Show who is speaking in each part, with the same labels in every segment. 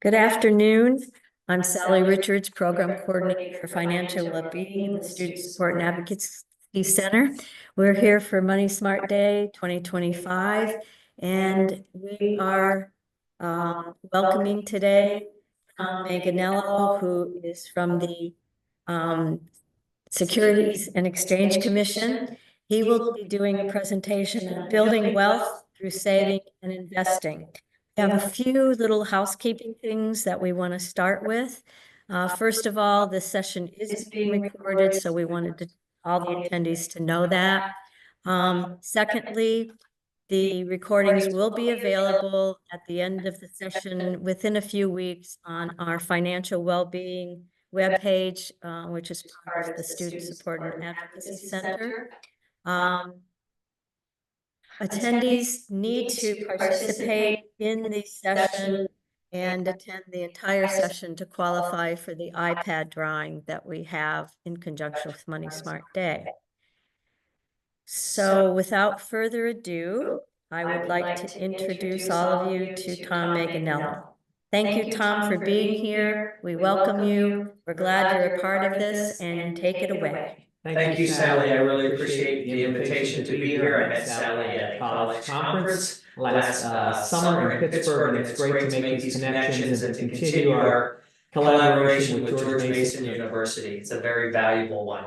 Speaker 1: Good afternoon. I'm Sally Richards, Program Coordinator for Financial Wellbeing in the Student Support and Advocacy Center. We're here for Money Smart Day 2025, and we are welcoming today Manganello, who is from the Securities and Exchange Commission. He will be doing a presentation on building wealth through saving and investing. We have a few little housekeeping things that we want to start with. First of all, this session is being recorded, so we wanted all the attendees to know that. Secondly, the recordings will be available at the end of the session within a few weeks on our financial well-being webpage, which is part of the Student Support and Advocacy Center. Attendees need to participate in the session and attend the entire session to qualify for the iPad drawing that we have in conjunction with Money Smart Day. So without further ado, I would like to introduce all of you to Tom Manganello. Thank you, Tom, for being here. We welcome you. We're glad you're a part of this, and take it away.
Speaker 2: Thank you, Sally. I really appreciate the invitation to be here. I met Sally at a college conference last summer in Pittsburgh, and it's great to make these connections and to continue our collaboration with George Mason University. It's a very valuable one.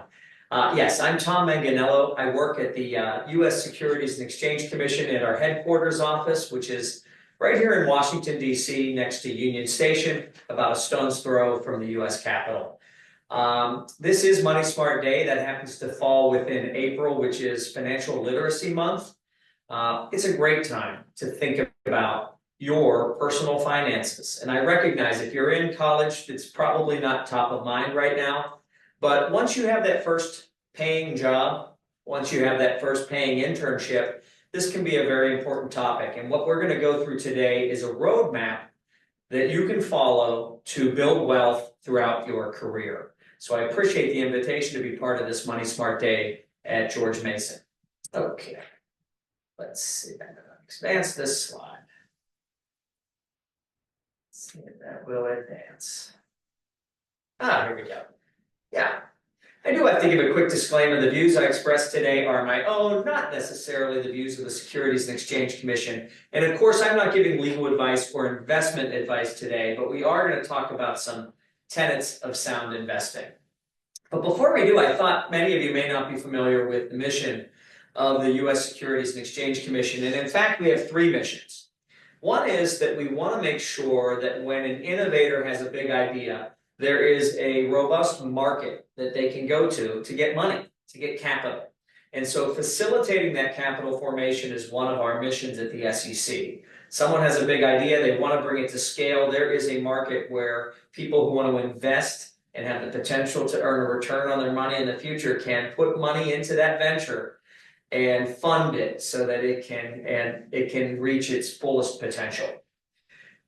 Speaker 2: Yes, I'm Tom Manganello. I work at the U.S. Securities and Exchange Commission at our headquarters office, which is right here in Washington, D.C., next to Union Station, about a stone's throw from the U.S. Capitol. This is Money Smart Day. That happens to fall within April, which is Financial Literacy Month. It's a great time to think about your personal finances. And I recognize if you're in college, it's probably not top of mind right now. But once you have that first paying job, once you have that first paying internship, this can be a very important topic. And what we're going to go through today is a roadmap that you can follow to build wealth throughout your career. So I appreciate the invitation to be part of this Money Smart Day at George Mason. Okay, let's see. I'm going to advance this slide. Let's see if that will advance. Here we go. Yeah, I do have to give a quick disclaimer. The views I express today are my own, not necessarily the views of the Securities and Exchange Commission. And of course, I'm not giving legal advice or investment advice today, but we are going to talk about some tenets of sound investing. But before we do, I thought many of you may not be familiar with the mission of the U.S. Securities and Exchange Commission. And in fact, we have three missions. One is that we want to make sure that when an innovator has a big idea, there is a robust market that they can go to get money, to get capital. And so facilitating that capital formation is one of our missions at the SEC. Someone has a big idea, they want to bring it to scale. There is a market where people who want to invest and have the potential to earn a return on their money in the future can put money into that venture and fund it so that it can reach its fullest potential.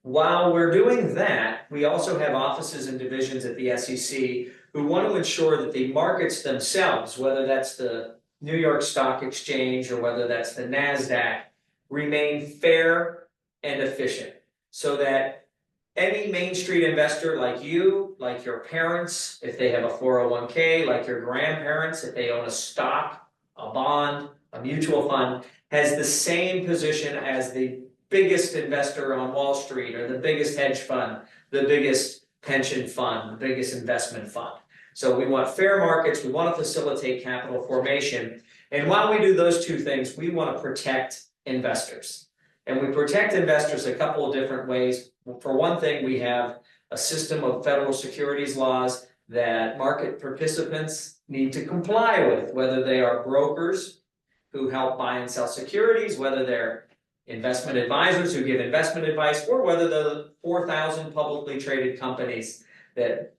Speaker 2: While we're doing that, we also have offices and divisions at the SEC who want to ensure that the markets themselves, whether that's the New York Stock Exchange or whether that's the NASDAQ, remain fair and efficient so that any Main Street investor like you, like your parents, if they have a 401k, like your grandparents, if they own a stock, a bond, a mutual fund, has the same position as the biggest investor on Wall Street or the biggest hedge fund, the biggest pension fund, the biggest investment fund. So we want fair markets, we want to facilitate capital formation. And while we do those two things, we want to protect investors. And we protect investors a couple of different ways. For one thing, we have a system of federal securities laws that market participants need to comply with, whether they are brokers who help buy and sell securities, whether they're investment advisors who give investment advice, or whether the 4,000 publicly traded companies that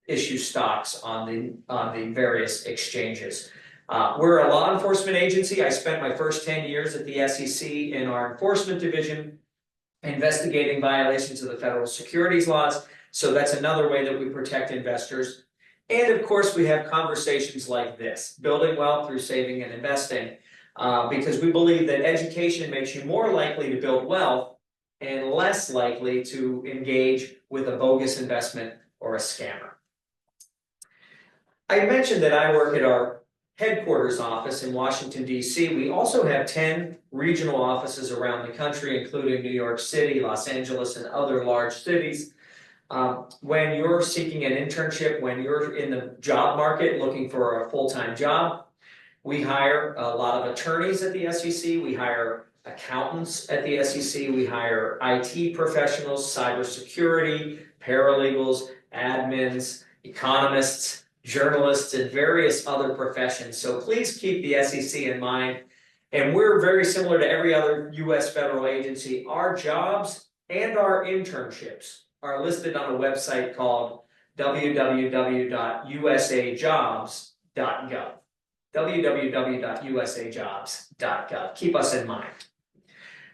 Speaker 2: issue stocks on the various exchanges. We're a law enforcement agency. I spent my first 10 years at the SEC in our enforcement division, investigating violations of the federal securities laws. So that's another way that we protect investors. And of course, we have conversations like this, building wealth through saving and investing. Because we believe that education makes you more likely to build wealth and less likely to engage with a bogus investment or a scammer. I mentioned that I work at our headquarters office in Washington, D.C. We also have 10 regional offices around the country, including New York City, Los Angeles, and other large cities. When you're seeking an internship, when you're in the job market looking for a full-time job, we hire a lot of attorneys at the SEC, we hire accountants at the SEC, we hire IT professionals, cybersecurity, paralegals, admins, economists, journalists, and various other professions. So please keep the SEC in mind. And we're very similar to every other US federal agency. Our jobs and our internships are listed on a website called www.usajobs.gov. www.usajobs.gov. Keep us in mind.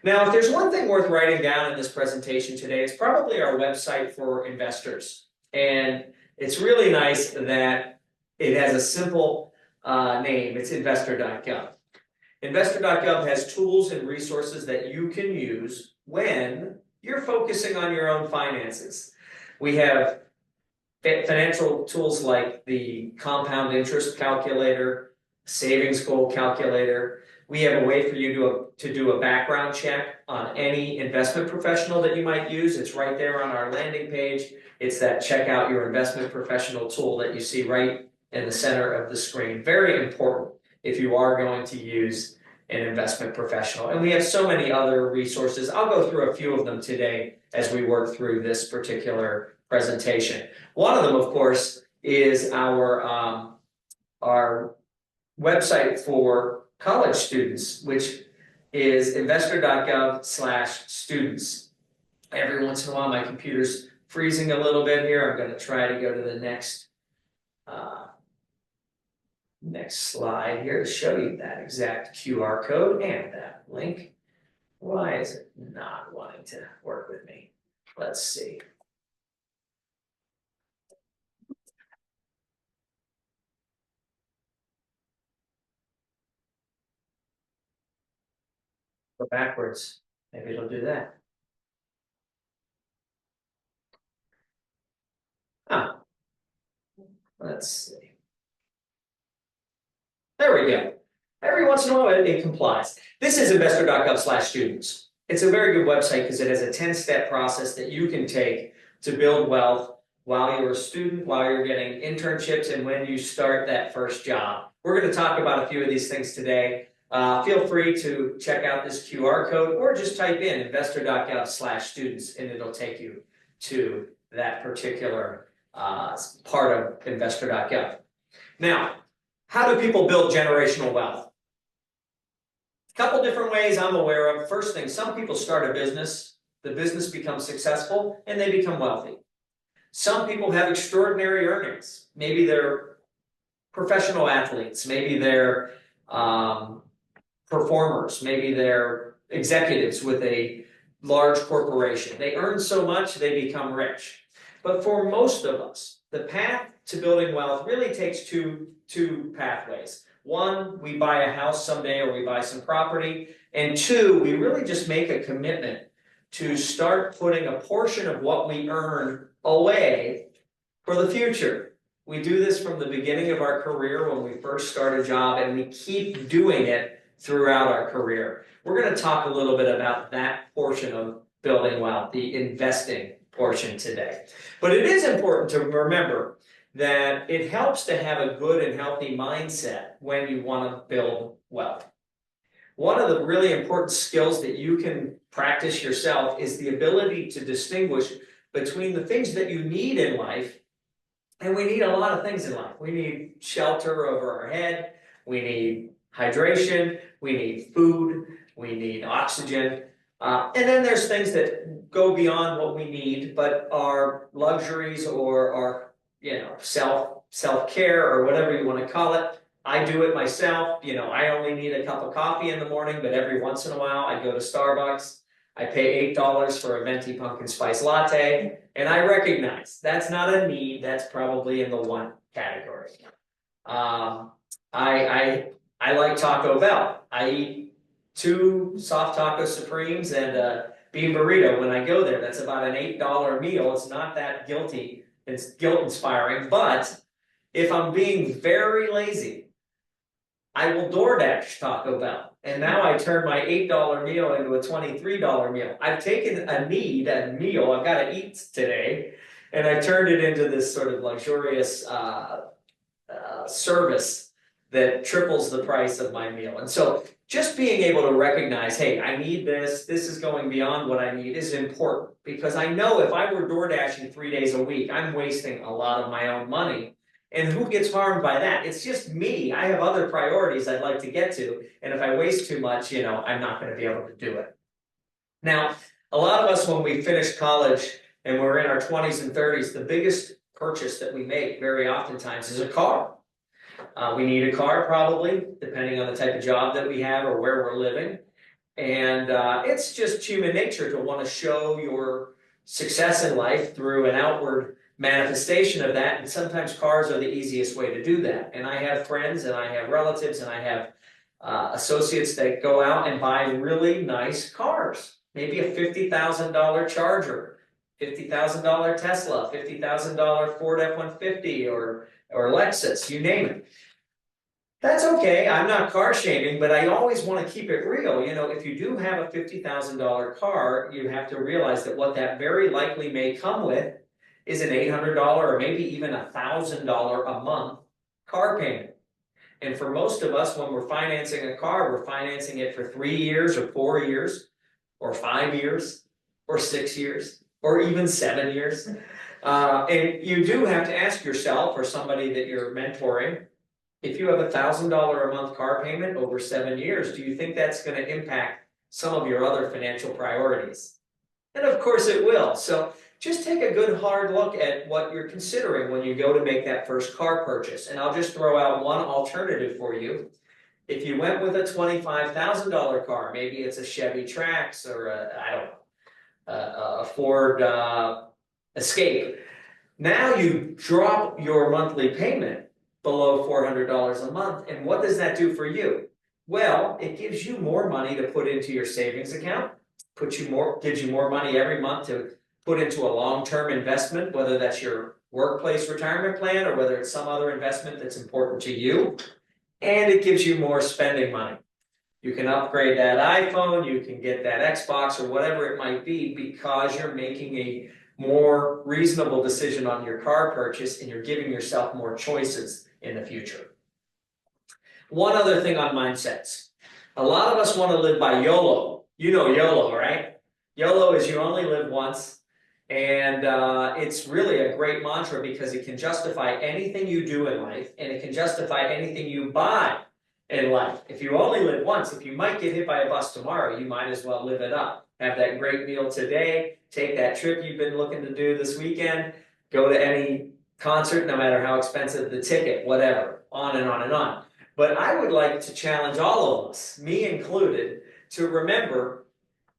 Speaker 2: Now, if there's one thing worth writing down in this presentation today, it's probably our website for investors. And it's really nice that it has a simple name. It's investor.gov. Investor.gov has tools and resources that you can use when you're focusing on your own finances. We have financial tools like the compound interest calculator, savings goal calculator. We have a way for you to do a background check on any investment professional that you might use. It's right there on our landing page. It's that check out your investment professional tool that you see right in the center of the screen. Very important if you are going to use an investment professional. And we have so many other resources. I'll go through a few of them today as we work through this particular presentation. One of them, of course, is our website for college students, which is investor.gov/students. Every once in a while, my computer's freezing a little bit here. I'm going to try to go to the next slide here to show you that exact QR code and that link. Why is it not wanting to work with me? Let's see. Go backwards. Maybe it'll do that. Let's see. There we go. Every once in a while, it complies. This is investor.gov/students. It's a very good website because it has a 10-step process that you can take to build wealth while you're a student, while you're getting internships, and when you start that first job. We're going to talk about a few of these things today. Feel free to check out this QR code or just type in investor.gov/students and it'll take you to that particular part of investor.gov. Now, how do people build generational wealth? A couple different ways I'm aware of. First thing, some people start a business, the business becomes successful, and they become wealthy. Some people have extraordinary earnings. Maybe they're professional athletes, maybe they're performers, maybe they're executives with a large corporation. They earn so much, they become rich. But for most of us, the path to building wealth really takes two pathways. One, we buy a house someday or we buy some property. And two, we really just make a commitment to start putting a portion of what we earn away for the future. We do this from the beginning of our career when we first start a job, and we keep doing it throughout our career. We're going to talk a little bit about that portion of building wealth, the investing portion today. But it is important to remember that it helps to have a good and healthy mindset when you want to build wealth. One of the really important skills that you can practice yourself is the ability to distinguish between the things that you need in life, and we need a lot of things in life. We need shelter over our head, we need hydration, we need food, we need oxygen. And then there's things that go beyond what we need, but are luxuries or are, self-care or whatever you want to call it. I do it myself. I only need a cup of coffee in the morning, but every once in a while I go to Starbucks. I pay $8 for a venti pumpkin spice latte, and I recognize that's not a need. That's probably in the one category. I like Taco Bell. I eat 2 soft taco supremes and a bean burrito when I go there. That's about an $8 meal. It's not that guilty, it's guilt inspiring, but if I'm being very lazy, I will DoorDash Taco Bell. And now I turn my $8 meal into a $23 meal. I've taken a meal, I've got to eat today, and I turned it into this sort of luxurious service that triples the price of my meal. And so just being able to recognize, hey, I need this is going beyond what I need is important, because I know if I were door dashing 3 days a week, I'm wasting a lot of my own money. And who gets harmed by that? It's just me. I have other priorities I'd like to get to. And if I waste too much, I'm not going to be able to do it. Now, a lot of us, when we finish college and we're in our 20s and 30s, the biggest purchase that we make very oftentimes is a car. We need a car probably, depending on the type of job that we have or where we're living. And it's just human nature to want to show your success in life through an outward manifestation of that. And sometimes cars are the easiest way to do that. And I have friends and I have relatives and I have associates that go out and buy really nice cars. Maybe a $50,000 Charger, $50,000 Tesla, $50,000 Ford F-150 or Lexus, you name it. That's okay, I'm not car shaming, but I always want to keep it real. If you do have a $50,000 car, you have to realize that what that very likely may come with is an $800 or maybe even $1,000 a month car payment. And for most of us, when we're financing a car, we're financing it for 3 years or 4 years or 5 years or 6 years or even 7 years. And you do have to ask yourself or somebody that you're mentoring, if you have $1,000 a month car payment over 7 years, do you think that's going to impact some of your other financial priorities? And of course it will. So just take a good hard look at what you're considering when you go to make that first car purchase. And I'll just throw out one alternative for you. If you went with a $25,000 car, maybe it's a Chevy Trax or a Ford Escape. Now you drop your monthly payment below $400 a month. And what does that do for you? Well, it gives you more money to put into your savings account, gives you more money every month to put into a long-term investment, whether that's your workplace retirement plan or whether it's some other investment that's important to you. And it gives you more spending money. You can upgrade that iPhone, you can get that Xbox or whatever it might be, because you're making a more reasonable decision on your car purchase and you're giving yourself more choices in the future. One other thing on mindsets. A lot of us want to live by YOLO. You know YOLO, right? YOLO is you only live once. And it's really a great mantra because it can justify anything you do in life and it can justify anything you buy in life. If you only live once, if you might get hit by a bus tomorrow, you might as well live it up. Have that great meal today, take that trip you've been looking to do this weekend, go to any concert, no matter how expensive the ticket, whatever, on and on and on. But I would like to challenge all of us, me included, to remember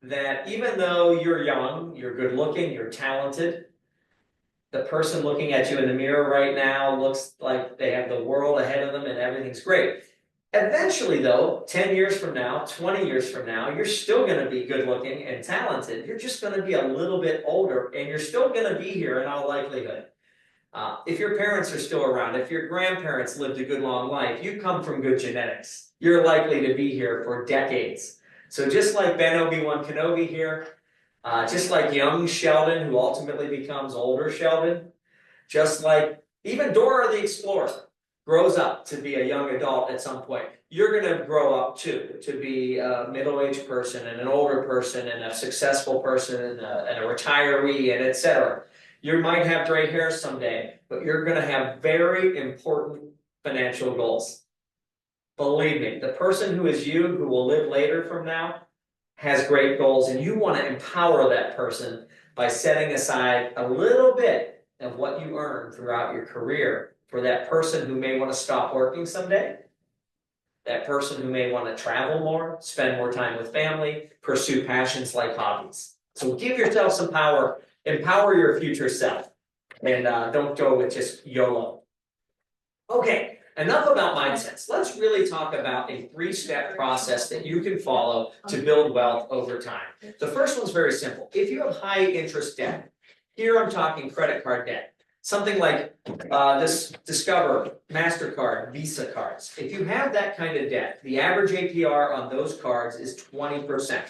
Speaker 2: that even though you're young, you're good looking, you're talented, the person looking at you in the mirror right now looks like they have the world ahead of them and everything's great. Eventually though, 10 years from now, 20 years from now, you're still going to be good looking and talented. You're just going to be a little bit older and you're still going to be here in all likelihood. If your parents are still around, if your grandparents lived a good long life, you come from good genetics. You're likely to be here for decades. So just like Ben Obi-Wan Kenobi here, just like young Sheldon, who ultimately becomes older Sheldon, just like even Dora the Explorer grows up to be a young adult at some point. You're going to grow up too, to be a middle-aged person and an older person and a successful person and a retiree and etc. You might have gray hair someday, but you're going to have very important financial goals. Believe me, the person who is you, who will live later from now, has great goals, and you want to empower that person by setting aside a little bit of what you earn throughout your career for that person who may want to stop working someday, that person who may want to travel more, spend more time with family, pursue passions like hobbies. So give yourself some power, empower your future self, and don't go with just YOLO. Okay. enough about mindsets. Let's really talk about a 3-step process that you can follow to build wealth over time. The first one's very simple. If you have high interest debt, here I'm talking credit card debt, something like this Discover, MasterCard, Visa cards. If you have that kind of debt, the average APR on those cards is 20%.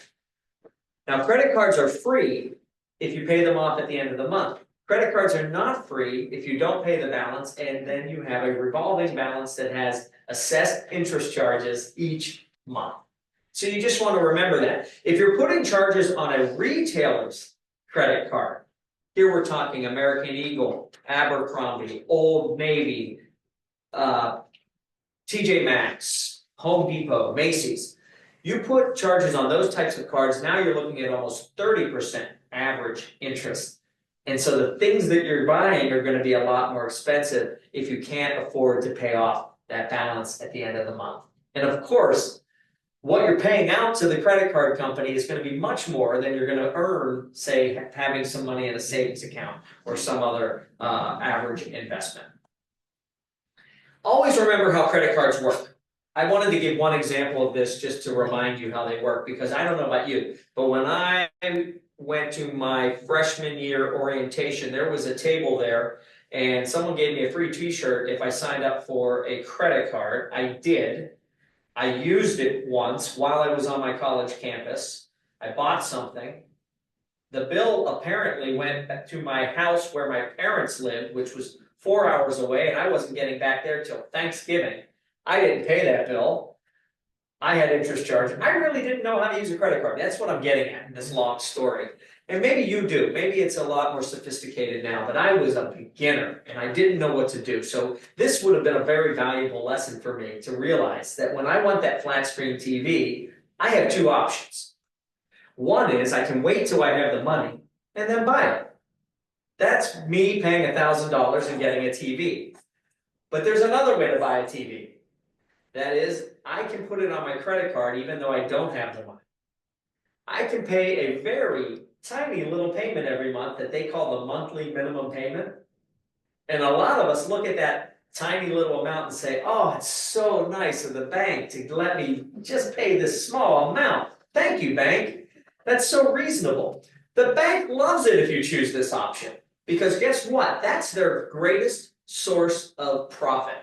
Speaker 2: Now, credit cards are free if you pay them off at the end of the month. Credit cards are not free if you don't pay the balance, and then you have a revolving balance that has assessed interest charges each month. So you just want to remember that. If you're putting charges on a retailer's credit card, here we're talking American Eagle, Abercrombie, Old Navy, TJ Maxx, Home Depot, Macy's. You put charges on those types of cards, now you're looking at almost 30% average interest. And so the things that you're buying are going to be a lot more expensive if you can't afford to pay off that balance at the end of the month. And of course, what you're paying out to the credit card company is going to be much more than you're going to earn, say, having some money in a savings account or some other average investment. Always remember how credit cards work. I wanted to give one example of this just to remind you how they work, because I don't know about you, but when I went to my freshman year orientation, there was a table there and someone gave me a free t-shirt if I signed up for a credit card. I did. I used it once while I was on my college campus. I bought something. The bill apparently went to my house where my parents lived, which was 4 hours away, and I wasn't getting back there till Thanksgiving. I didn't pay that bill. I had interest charge. I really didn't know how to use a credit card. That's what I'm getting at in this long story. And maybe you do. Maybe it's a lot more sophisticated now, but I was a beginner and I didn't know what to do. So this would have been a very valuable lesson for me to realize that when I want that flat screen TV, I have 2 options. One is I can wait till I have the money and then buy it. That's me paying $1,000 and getting a TV. But there's another way to buy a TV. That is, I can put it on my credit card even though I don't have the money. I can pay a very tiny little payment every month that they call the monthly minimum payment. And a lot of us look at that tiny little amount and say, oh, it's so nice of the bank to let me just pay this small amount. Thank you, bank. That's so reasonable. The bank loves it if you choose this option, because guess what? That's their greatest source of profit.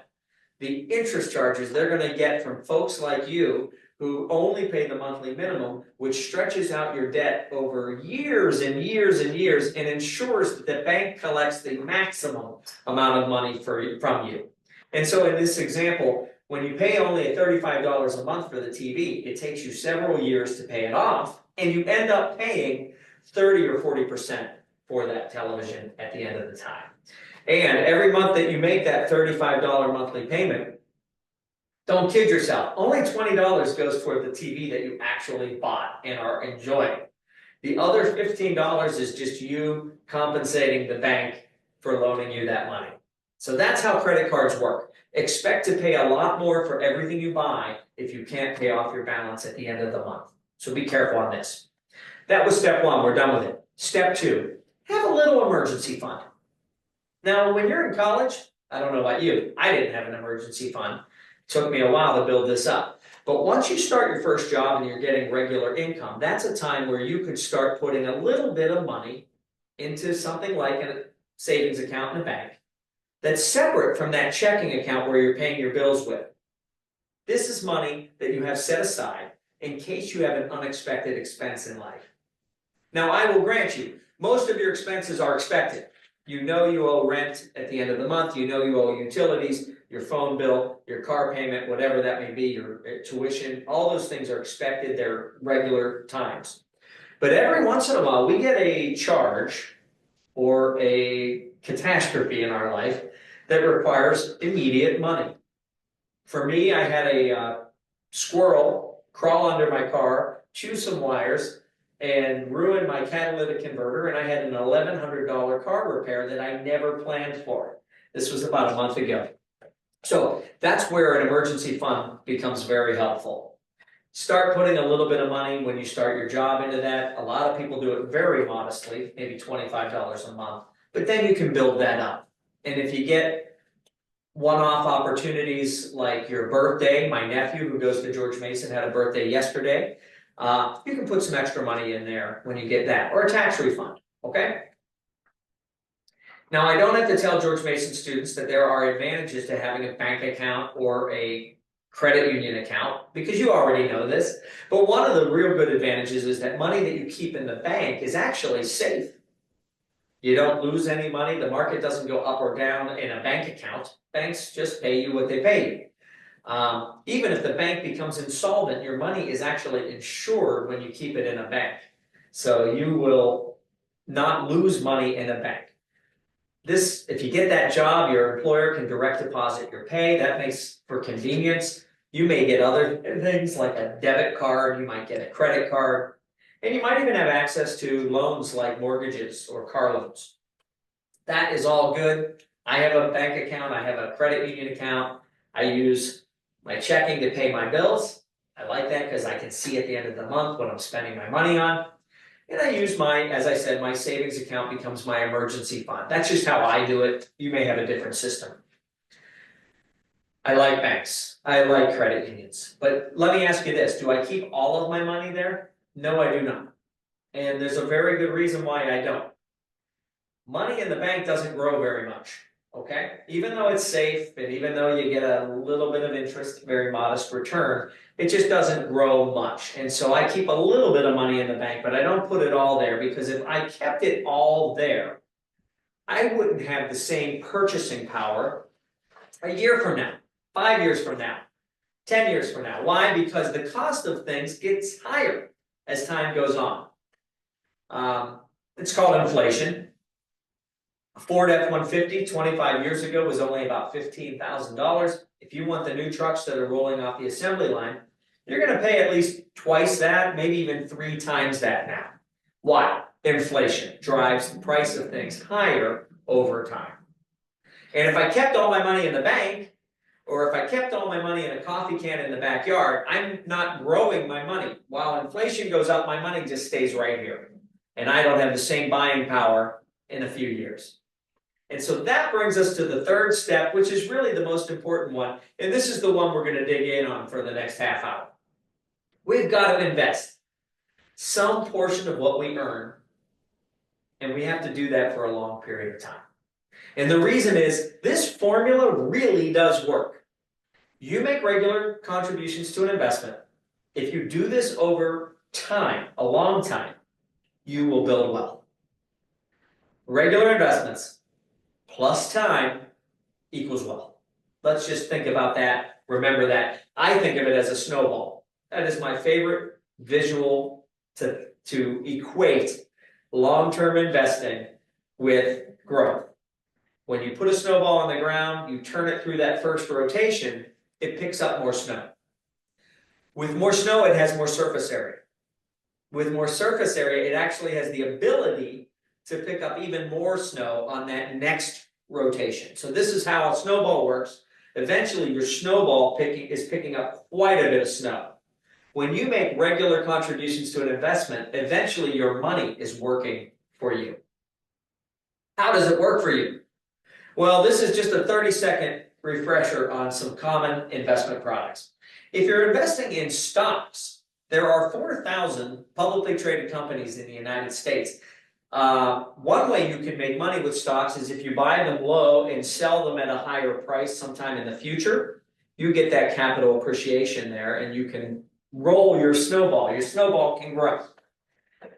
Speaker 2: The interest charges they're going to get from folks like you who only pay the monthly minimum, which stretches out your debt over years and years and years and ensures that the bank collects the maximum amount of money from you. And so in this example, when you pay only $35 a month for the TV, it takes you several years to pay it off, and you end up paying 30 or 40% for that television at the end of the time. And every month that you make that $35 monthly payment, don't kid yourself, only $20 goes toward the TV that you actually bought and are enjoying. The other $15 is just you compensating the bank for loaning you that money. So that's how credit cards work. Expect to pay a lot more for everything you buy if you can't pay off your balance at the end of the month. So be careful on this. That was step 1, we're done with it. Step 2, have a little emergency fund. Now, when you're in college, I don't know about you, I didn't have an emergency fund. It took me a while to build this up. But once you start your first job and you're getting regular income, that's a time where you could start putting a little bit of money into something like a savings account in a bank that's separate from that checking account where you're paying your bills with. This is money that you have set aside in case you have an unexpected expense in life. Now, I will grant you, most of your expenses are expected. You know you owe rent at the end of the month, you know you owe utilities, your phone bill, your car payment, whatever that may be, your tuition, all those things are expected, they're regular times. But every once in a while, we get a charge or a catastrophe in our life that requires immediate money. For me, I had a squirrel crawl under my car, chew some wires, and ruin my catalytic converter, and I had an $1,100 car repair that I never planned for. This was about a month ago. So that's where an emergency fund becomes very helpful. Start putting a little bit of money when you start your job into that. A lot of people do it very modestly, maybe $25 a month, but then you can build that up. And if you get one-off opportunities like your birthday. My nephew who goes to George Mason had a birthday yesterday. You can put some extra money in there when you get that, or a tax refund, okay? Now, I don't have to tell George Mason students that there are advantages to having a bank account or a credit union account, because you already know this. But one of the real good advantages is that money that you keep in the bank is actually safe. You don't lose any money. The market doesn't go up or down in a bank account. Banks just pay you what they pay you. Even if the bank becomes insolvent, your money is actually insured when you keep it in a bank. So you will not lose money in a bank. This, if you get that job, your employer can direct deposit your pay. That makes for convenience. You may get other things like a debit card, you might get a credit card, and you might even have access to loans like mortgages or car loans. That is all good. I have a bank account, I have a credit union account. I use my checking to pay my bills. I like that because I can see at the end of the month what I'm spending my money on. And I use my, as I said, my savings account becomes my emergency fund. That's just how I do it. You may have a different system. I like banks. I like credit unions. But let me ask you this. Do I keep all of my money there? No, I do not. And there's a very good reason why I don't. Money in the bank doesn't grow very much, okay? Even though it's safe and even though you get a little bit of interest, very modest return, it just doesn't grow much. And so I keep a little bit of money in the bank, but I don't put it all there, because if I kept it all there, I wouldn't have the same purchasing power a year from now, 5 years from now, 10 years from now. Why? Because the cost of things gets higher as time goes on. It's called inflation. A Ford F-150 25 years ago was only about $15,000. If you want the new trucks that are rolling off the assembly line, you're going to pay at least twice that, maybe even 3 times that now. Why? Inflation drives the price of things higher over time. And if I kept all my money in the bank, or if I kept all my money in a coffee can in the backyard, I'm not growing my money. While inflation goes up, my money just stays right here. And I don't have the same buying power in a few years. And so that brings us to the third step, which is really the most important one. And this is the one we're going to dig in on for the next half hour. We've got to invest some portion of what we earn, and we have to do that for a long period of time. And the reason is, this formula really does work. You make regular contributions to an investment. If you do this over time, a long time, you will build wealth. Regular investments plus time equals wealth. Let's just think about that. Remember that. I think of it as a snowball. That is my favorite visual to equate long-term investing with growth. When you put a snowball on the ground, you turn it through that first rotation, it picks up more snow. With more snow, it has more surface area. With more surface area, it actually has the ability to pick up even more snow on that next rotation. So this is how a snowball works. Eventually, your snowball is picking up quite a bit of snow. When you make regular contributions to an investment, eventually your money is working for you. How does it work for you? Well, this is just a 30-second refresher on some common investment products. If you're investing in stocks, there are 4,000 publicly traded companies in the United States. One way you can make money with stocks is if you buy them low and sell them at a higher price sometime in the future. You get that capital appreciation there, and you can roll your snowball. Your snowball can grow.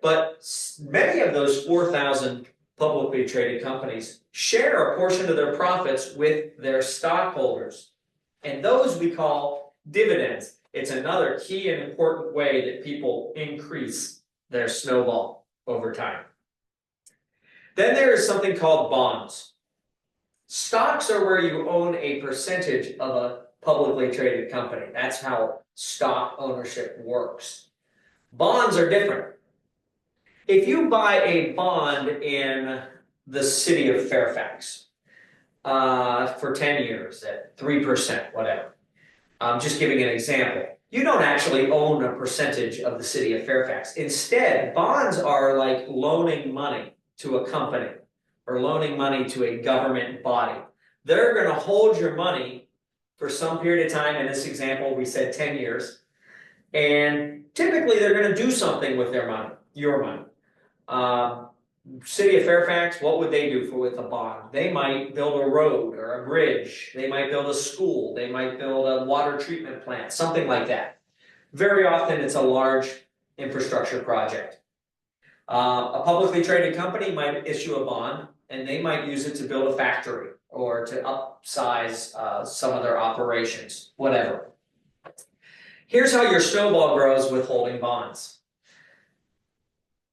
Speaker 2: But many of those 4,000 publicly traded companies share a portion of their profits with their stockholders. And those we call dividends. It's another key and important way that people increase their snowball over time. Then there is something called bonds. Stocks are where you own a percentage of a publicly traded company. That's how stock ownership works. Bonds are different. If you buy a bond in the city of Fairfax for 10 years at 3%, whatever, I'm just giving an example. You don't actually own a percentage of the city of Fairfax. Instead, bonds are like loaning money to a company or loaning money to a government body. they're gonna hold your money for some period of time. In this example, we said 10 years. And typically, they're gonna do something with their money, your money. City of Fairfax, what would they do with a bond? They might build a road or a bridge. They might build a school. They might build a water treatment plant, something like that. Very often, it's a large infrastructure project. A publicly traded company might issue a bond, and they might use it to build a factory or to upsize some of their operations, whatever. Here's how your snowball grows with holding bonds.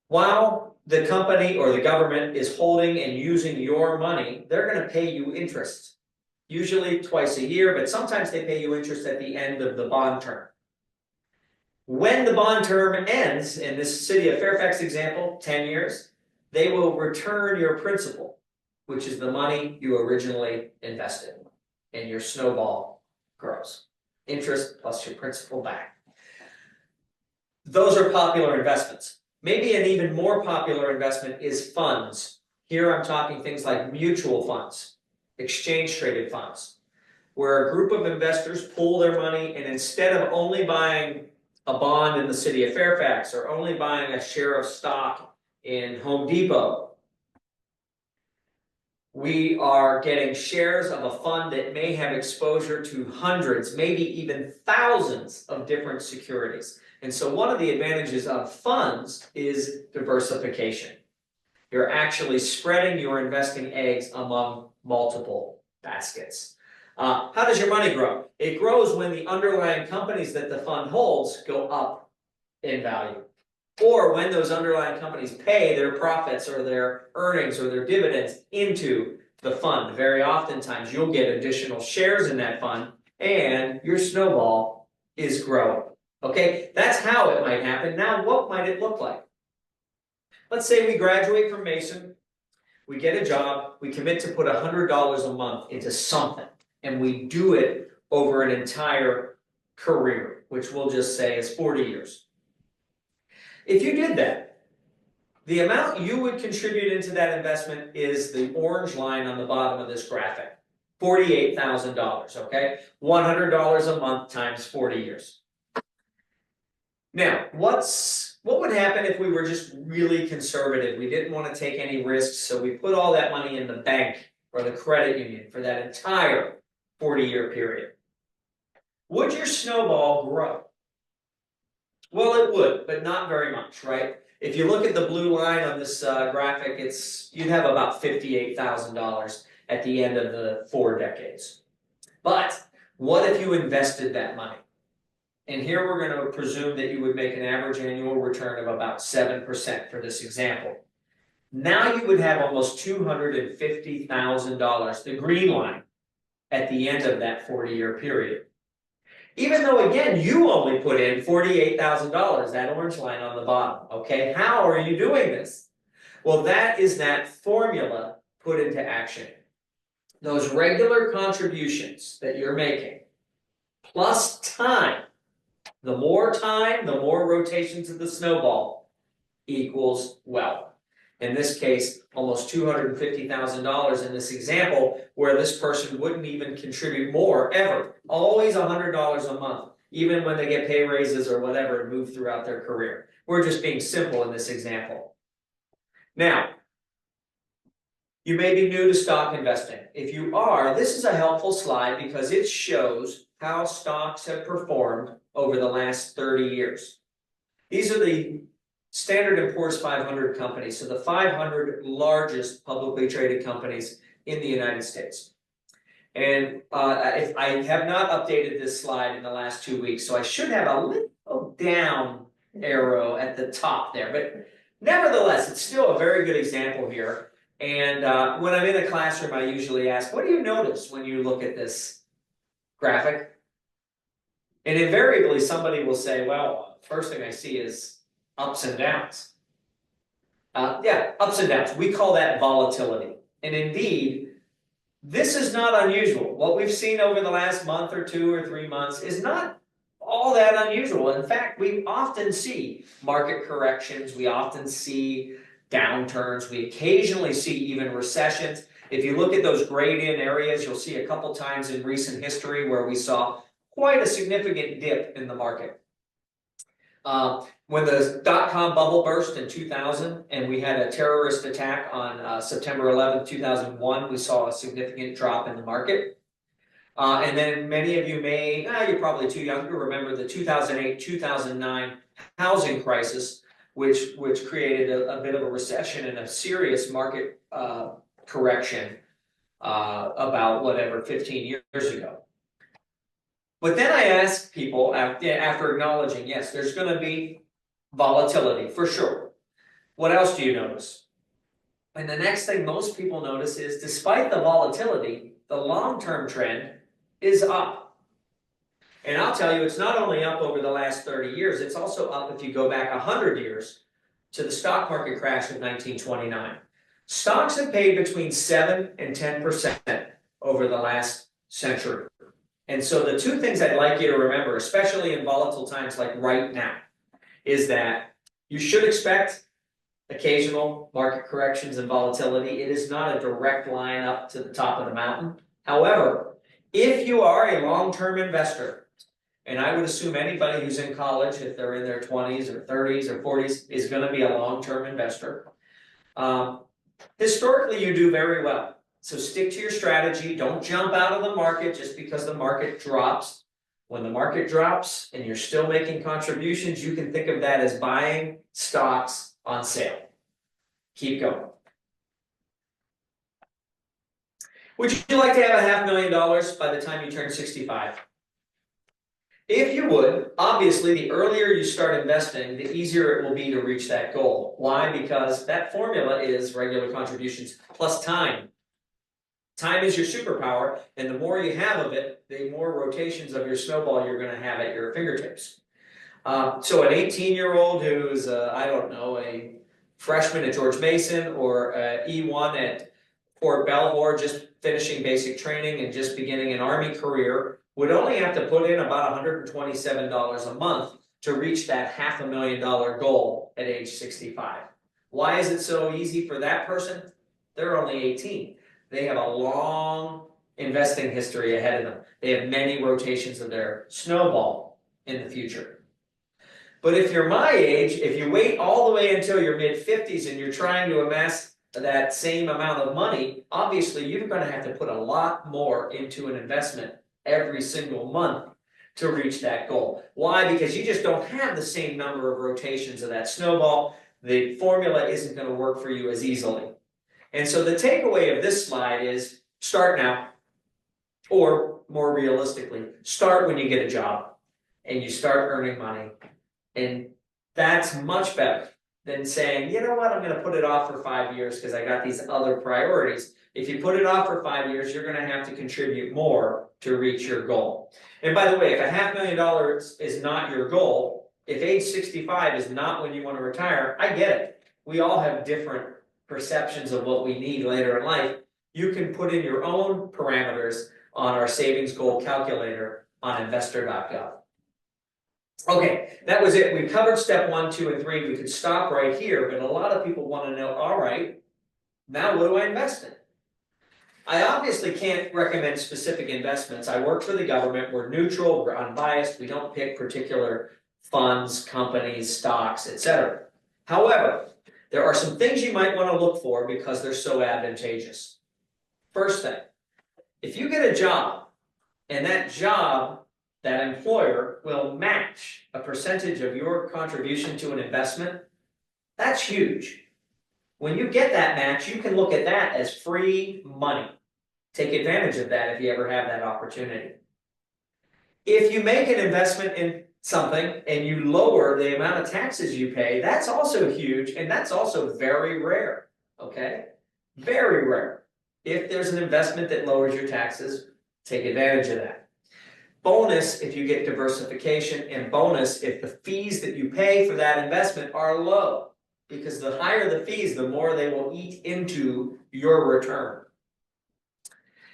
Speaker 2: While the company or the government is holding and using your money, they're going to pay you interest, usually twice a year, but sometimes they pay you interest at the end of the bond term. When the bond term ends, in this City of Fairfax example, 10 years, they will return your principal, which is the money you originally invested, and your snowball grows. Interest plus your principal back. Those are popular investments. Maybe an even more popular investment is funds. Here I'm talking things like mutual funds, exchange traded funds, where a group of investors pool their money, and instead of only buying a bond in the City of Fairfax or only buying a share of stock in Home Depot, we are getting shares of a fund that may have exposure to hundreds, maybe even thousands of different securities. And so one of the advantages of funds is diversification. You're actually spreading your investing eggs among multiple baskets. How does your money grow? It grows when the underlying companies that the fund holds go up in value, or when those underlying companies pay their profits or their earnings or their dividends into the fund. Very oftentimes you'll get additional shares in that fund and your snowball is growing. Okay, that's how it might happen. Now, what might it look like? Let's say we graduate from Mason, we get a job, we commit to put $100 a month into something, and we do it over an entire career, which we'll just say is 40 years. If you did that, the amount you would contribute into that investment is the orange line on the bottom of this graphic, $48,000, okay? $100 a month times 40 years. Now, what would happen if we were just really conservative? We didn't want to take any risks, so we put all that money in the bank or the credit union for that entire 40-year period. Would your snowball grow? Well, it would, but not very much, right? If you look at the blue line on this graphic, you'd have about $58,000 at the end of the 4 decades. But what if you invested that money? And here we're going to presume that you would make an average annual return of about 7% for this example. Now you would have almost $250,000, the green line, at the end of that 40-year period. Even though, again, you only put in $48,000, that orange line on the bottom, okay? How are you doing this? Well, that is that formula put into action. Those regular contributions that you're making, plus time, the more rotations of the snowball equals wealth. In this case, almost $250,000 in this example, where this person wouldn't even contribute more ever. Always $100 a month, even when they get pay raises or whatever and move throughout their career. We're just being simple in this example. Now, you may be new to stock investing. If you are, this is a helpful slide because it shows how stocks have performed over the last 30 years. These are the Standard & Poor's 500 companies, so the 500 largest publicly traded companies in the United States. And if I have not updated this slide in the last 2 weeks, so I should have a little down arrow at the top there. But nevertheless, it's still a very good example here. And when I'm in a classroom, I usually ask, what do you notice when you look at this graphic? And invariably, somebody will say, well, first thing I see is ups and downs. Ups and downs. We call that volatility. And indeed, this is not unusual. What we've seen over the last month or 2 or 3 months is not all that unusual. In fact, we often see market corrections. We often see downturns. We occasionally see even recessions. If you look at those grayed in areas, you'll see a couple times in recent history where we saw quite a significant dip in the market. When the dot-com bubble burst in 2000 and we had a terrorist attack on September 11th, 2001, we saw a significant drop in the market. And then many of you may, you're probably too young to remember the 2008-2009 housing crisis, which created a bit of a recession and a serious market correction about whatever 15 years ago. But then I ask people, after acknowledging, yes, there's going to be volatility for sure. What else do you notice? And the next thing most people notice is, despite the volatility, the long-term trend is up. And I'll tell you, it's not only up over the last 30 years, it's also up if you go back 100 years to the stock market crash of 1929. Stocks have paid between 7 and 10% over the last century. And so the two things I'd like you to remember, especially in volatile times like right now, is that you should expect occasional market corrections and volatility. It is not a direct line up to the top of the mountain. However, if you are a long-term investor, and I would assume anybody who's in college, if they're in their 20s or 30s or 40s, is going to be a long-term investor. Historically, you do very well. So stick to your strategy. Don't jump out of the market just because the market drops. When the market drops and you're still making contributions, you can think of that as buying stocks on sale. Keep going. Would you like to have $500,000 by the time you turn 65? If you would, obviously, the earlier you start investing, the easier it will be to reach that goal. Why? Because that formula is regular contributions plus time. Time is your superpower, and the more you have of it, the more rotations of your snowball you're going to have at your fingertips. So an 18-year-old who's, I don't know, a freshman at George Mason or E1 at Fort Belvoir, just finishing basic training and just beginning an Army career, would only have to put in about $127 a month to reach that $500,000 goal at age 65. Why is it so easy for that person? They're only 18. They have a long investing history ahead of them. They have many rotations of their snowball in the future. But if you're my age, if you wait all the way until your mid-50s and you're trying to amass that same amount of money, obviously you're going to have to put a lot more into an investment every single month to reach that goal. Why? Because you just don't have the same number of rotations of that snowball. The formula isn't going to work for you as easily. And so the takeaway of this slide is start now, or more realistically, start when you get a job and you start earning money. And that's much better than saying, you know what, I'm going to put it off for 5 years because I got these other priorities. If you put it off for 5 years, you're going to have to contribute more to reach your goal. And by the way, if $500,000 is not your goal, if age 65 is not when you want to retire, I get it. We all have different perceptions of what we need later in life. You can put in your own parameters on our savings goal calculator on investor.gov. Okay, that was it. We covered step 1, 2, and 3. We could stop right here, but a lot of people want to know, all right, now what do I invest in? I obviously can't recommend specific investments. I work for the government. We're neutral, we're unbiased. We don't pick particular funds, companies, stocks, etc. However, there are some things you might want to look for because they're so advantageous. First thing, if you get a job and that job, that employer will match a percentage of your contribution to an investment, that's huge. When you get that match, you can look at that as free money. Take advantage of that if you ever have that opportunity. If you make an investment in something and you lower the amount of taxes you pay, that's also huge, and that's also very rare, okay? Very rare. If there's an investment that lowers your taxes, take advantage of that. Bonus if you get diversification, and bonus if the fees that you pay for that investment are low, because the higher the fees, the more they will eat into your return.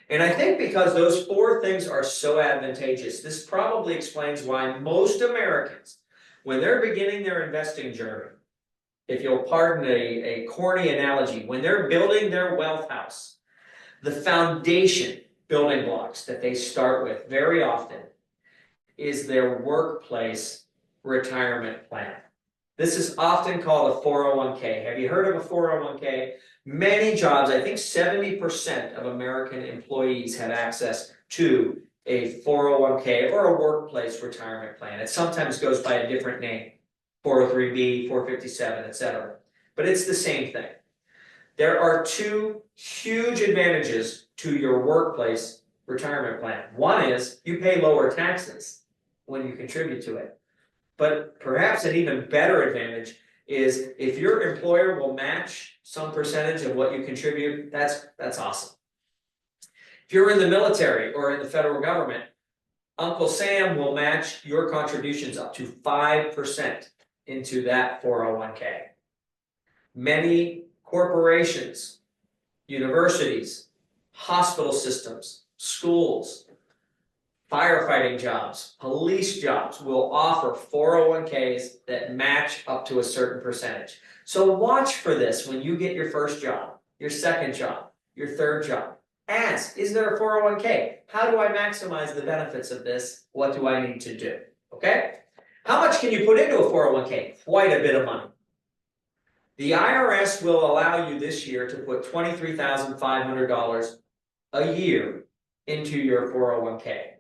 Speaker 2: And I think because those 4 things are so advantageous, this probably explains why most Americans, when they're beginning their investing journey, if you'll pardon a corny analogy, when they're building their wealth house, The foundation building blocks that they start with very often is their workplace retirement plan. This is often called a 401k. Have you heard of a 401k? Many jobs, I think 70% of American employees have access to a 401k or a workplace retirement plan. It sometimes goes by a different name, 403b, 457, etc. But it's the same thing. There are two huge advantages to your workplace retirement plan. One is you pay lower taxes when you contribute to it. But perhaps an even better advantage is if your employer will match some percentage of what you contribute, that's awesome. If you're in the military or in the federal government, Uncle Sam will match your contributions up to 5% into that 401k. Many corporations, universities, hospital systems, schools, firefighting jobs, police jobs will offer 401ks that match up to a certain percentage. So watch for this when you get your first job, your second job, your third job. Ask, is there a 401k? How do I maximize the benefits of this? What do I need to do? Okay? How much can you put into a 401k? Quite a bit of money. The IRS will allow you this year to put $23,500 a year into your 401k.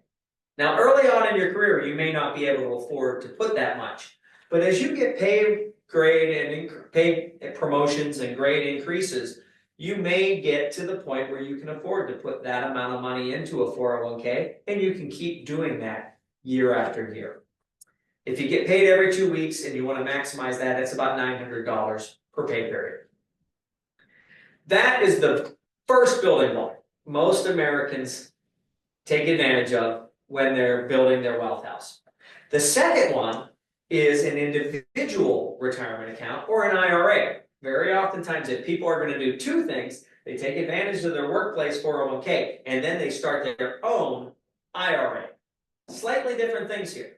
Speaker 2: Now, early on in your career, you may not be able to afford to put that much, but as you get pay grade and pay promotions and grade increases, you may get to the point where you can afford to put that amount of money into a 401k, and you can keep doing that year after year. If you get paid every 2 weeks and you want to maximize that, it's about $900 per pay period. That is the first building block most Americans take advantage of when they're building their wealth house. The second one is an individual retirement account or an IRA. Very oftentimes, if people are going to do two things, they take advantage of their workplace 401k and then they start their own IRA. Slightly different things here.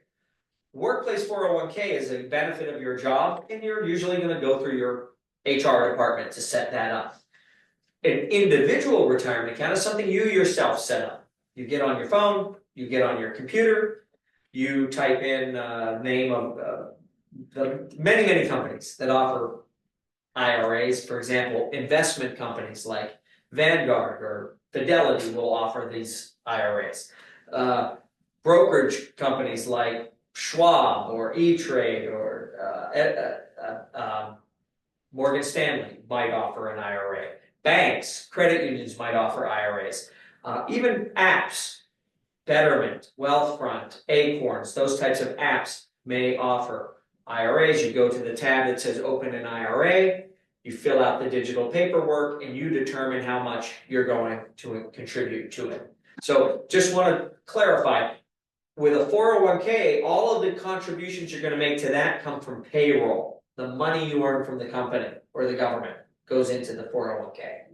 Speaker 2: Workplace 401k is a benefit of your job, and you're usually going to go through your HR department to set that up. An individual retirement account is something you yourself set up. You get on your phone, you get on your computer, you type in name of the many companies that offer IRAs. For example, investment companies like Vanguard or Fidelity will offer these IRAs. Brokerage companies like Schwab or E-Trade or Morgan Stanley might offer an IRA. Banks, credit unions might offer IRAs. Even apps, Betterment, Wealthfront, Acorns, those types of apps may offer IRAs. You go to the tab that says open an IRA, you fill out the digital paperwork, and you determine how much you're going to contribute to it. So just want to clarify, with a 401k, all of the contributions you're going to make to that come from payroll. The money you earn from the company or the government goes into the 401k.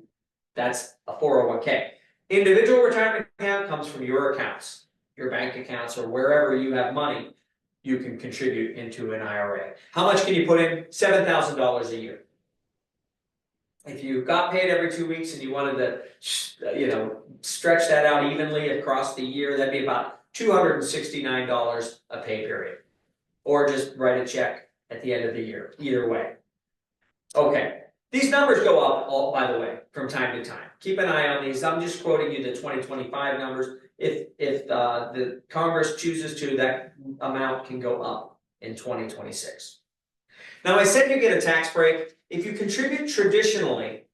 Speaker 2: That's a 401k. Individual retirement account comes from your accounts, your bank accounts, or wherever you have money, you can contribute into an IRA. How much can you put in? $7,000 a year. If you got paid every 2 weeks and you wanted to, stretch that out evenly across the year, that'd be about $269 a pay period. Or just write a check at the end of the year, either way. Okay. These numbers go up, by the way, from time to time. Keep an eye on these. I'm just quoting you the 2025 numbers. If the Congress chooses to, that amount can go up in 2026. Now, I said you get a tax break. If you contribute traditionally,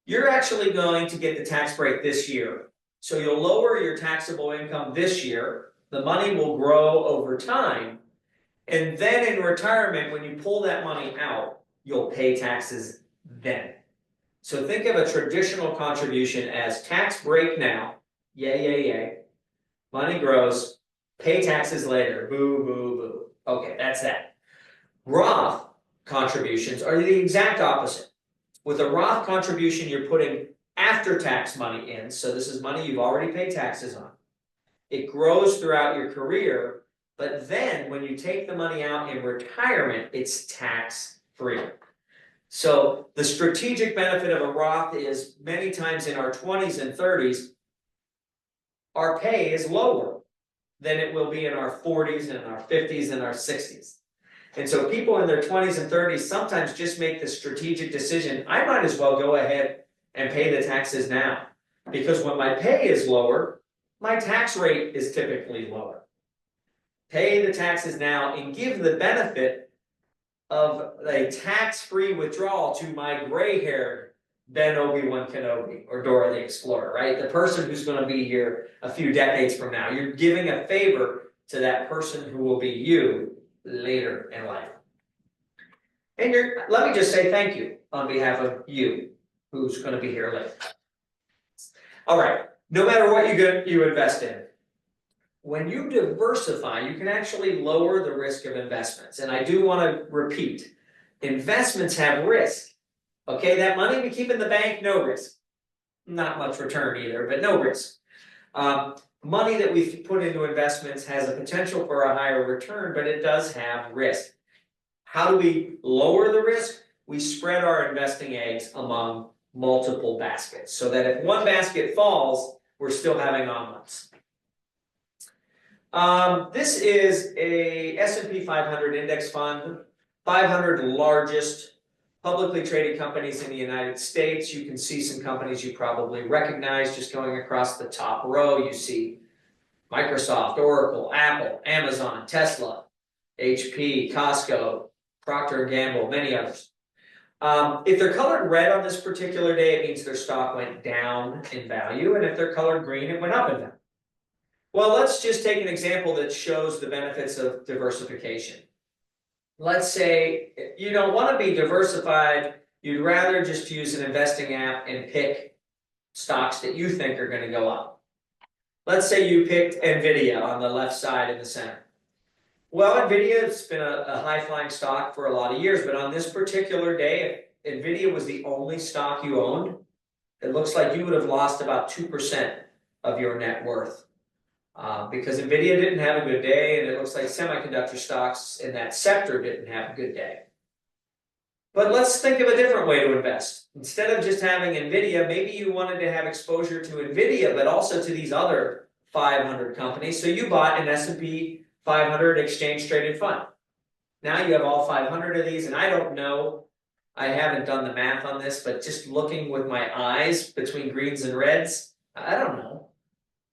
Speaker 2: you're actually going to get the tax break this year. So you'll lower your taxable income this year. The money will grow over time. And then in retirement, when you pull that money out, you'll pay taxes then. So think of a traditional contribution as tax break now, yay. Money grows, pay taxes later, boo. Okay, that's that. Roth contributions are the exact opposite. With a Roth contribution, you're putting after-tax money in, so this is money you've already paid taxes on. It grows throughout your career, but then when you take the money out in retirement, it's tax-free. So the strategic benefit of a Roth is many times in our 20s and 30s, our pay is lower than it will be in our 40s and our 50s and our 60s. And so people in their 20s and 30s sometimes just make the strategic decision, I might as well go ahead and pay the taxes now. Because when my pay is lower, my tax rate is typically lower. Pay the taxes now and give the benefit of a tax-free withdrawal to my gray-haired Ben Obi-Wan Kenobi or Dora the Explorer, right? The person who's going to be here a few decades from now. You're giving a favor to that person who will be you later in life. And let me just say thank you on behalf of you who's going to be here later. All right, no matter what you invest in, when you diversify, you can actually lower the risk of investments. And I do want to repeat, investments have risk. Okay, that money we keep in the bank, no risk. Not much return either, but no risk. Money that we put into investments has a potential for a higher return, but it does have risk. How do we lower the risk? We spread our investing eggs among multiple baskets so that if one basket falls, we're still having omelets. This is a S&P 500 index fund, 500 largest publicly traded companies in the United States. You can see some companies you probably recognize just going across the top row. You see Microsoft, Oracle, Apple, Amazon, Tesla, HP, Costco, Procter & Gamble, many others. If they're colored red on this particular day, it means their stock went down in value. And if they're colored green, it went up in value. Well, let's just take an example that shows the benefits of diversification. Let's say you don't want to be diversified. You'd rather just use an investing app and pick stocks that you think are going to go up. Let's say you picked NVIDIA on the left side in the center. Well, NVIDIA has been a high-flying stock for a lot of years, but on this particular day, if NVIDIA was the only stock you owned, it looks like you would have lost about 2% of your net worth. Because NVIDIA didn't have a good day, and it looks like semiconductor stocks in that sector didn't have a good day. But let's think of a different way to invest. Instead of just having NVIDIA, maybe you wanted to have exposure to NVIDIA, but also to these other 500 companies. So you bought an S&P 500 exchange-traded fund. Now you have all 500 of these, and I don't know, I haven't done the math on this, but just looking with my eyes between greens and reds, I don't know.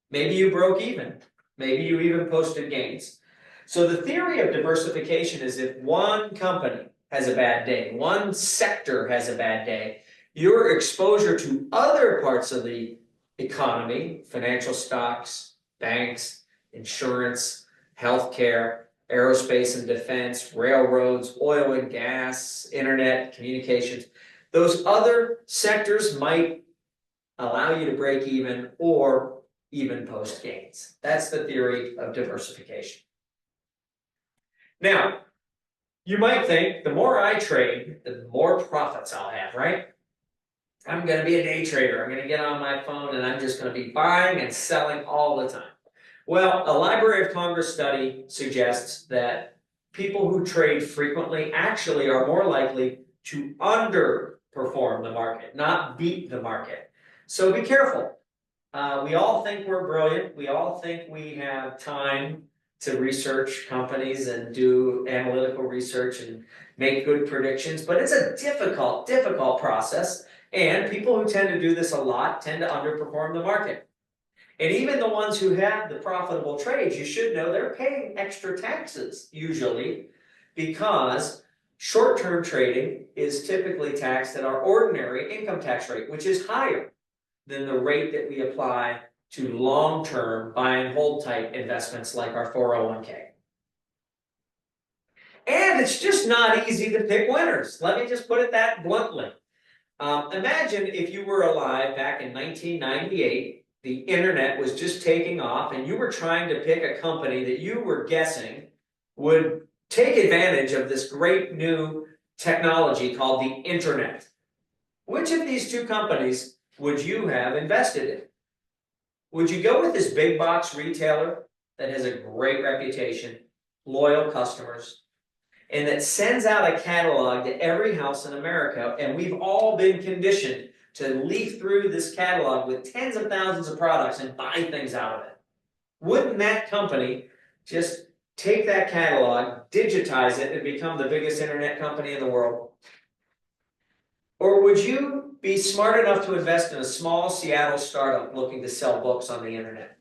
Speaker 2: Maybe you broke even. Maybe you even posted gains. So the theory of diversification is if one company has a bad day, one sector has a bad day, your exposure to other parts of the economy, financial stocks, banks, insurance, healthcare, aerospace and defense, railroads, oil and gas, internet, communications, those other sectors might allow you to break even or even post gains. That's the theory of diversification. Now, you might think the more I trade, the more profits I'll have, right? I'm going to be a day trader. I'm going to get on my phone and I'm just going to be buying and selling all the time. Well, a Library of Congress study suggests that people who trade frequently actually are more likely to underperform the market, not beat the market. So be careful. We all think we're brilliant. We all think we have time to research companies and do analytical research and make good predictions, but it's a difficult process. And people who tend to do this a lot tend to underperform the market. And even the ones who have the profitable trades, you should know they're paying extra taxes usually because short-term trading is typically taxed at our ordinary income tax rate, which is higher than the rate that we apply to long-term buy and hold type investments like our 401k. And it's just not easy to pick winners. Let me just put it that bluntly. Imagine if you were alive back in 1998, the internet was just taking off and you were trying to pick a company that you were guessing would take advantage of this great new technology called the internet. Which of these two companies would you have invested in? Would you go with this big box retailer that has a great reputation, loyal customers, and that sends out a catalog to every house in America, and we've all been conditioned to leaf through this catalog with tens of thousands of products and buy things out of it. Wouldn't that company just take that catalog, digitize it, and become the biggest internet company in the world? Or would you be smart enough to invest in a small Seattle startup looking to sell books on the internet?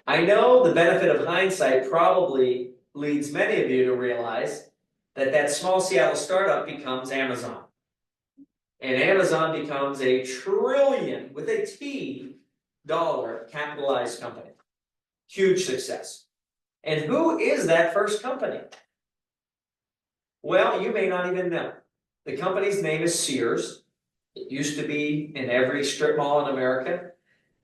Speaker 2: I know the benefit of hindsight probably leads many of you to realize that that small Seattle startup becomes Amazon. And Amazon becomes a trillion, with a T, dollar capitalized company. Huge success. And who is that first company? Well, you may not even know. The company's name is Sears. It used to be in every strip mall in America.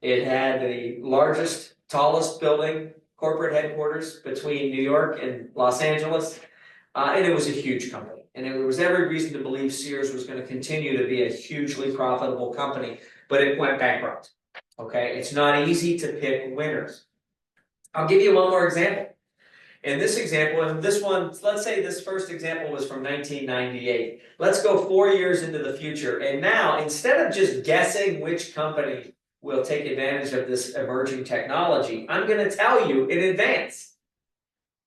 Speaker 2: It had the largest, tallest building, corporate headquarters between New York and Los Angeles. And it was a huge company. And there was every reason to believe Sears was going to continue to be a hugely profitable company, but it went bankrupt. Okay, it's not easy to pick winners. I'll give you one more example. In this example, and this one, let's say this first example was from 1998. Let's go 4 years into the future. And now, instead of just guessing which company will take advantage of this emerging technology, I'm going to tell you in advance.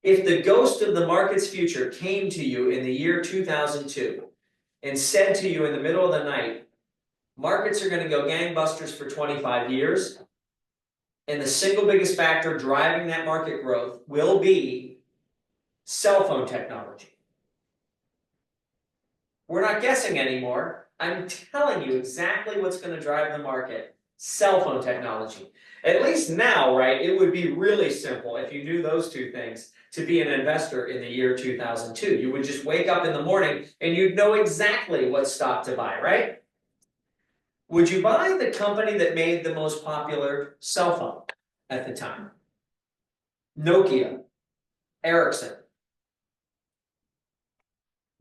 Speaker 2: If the ghost of the market's future came to you in the year 2002 and said to you in the middle of the night, markets are going to go gangbusters for 25 years, and the single biggest factor driving that market growth will be cell phone technology. We're not guessing anymore. I'm telling you exactly what's going to drive the market. Cell phone technology. At least now, right, it would be really simple if you knew those two things to be an investor in the year 2002. You would just wake up in the morning and you'd know exactly what stock to buy, right? Would you buy the company that made the most popular cell phone at the time? Nokia, Ericsson,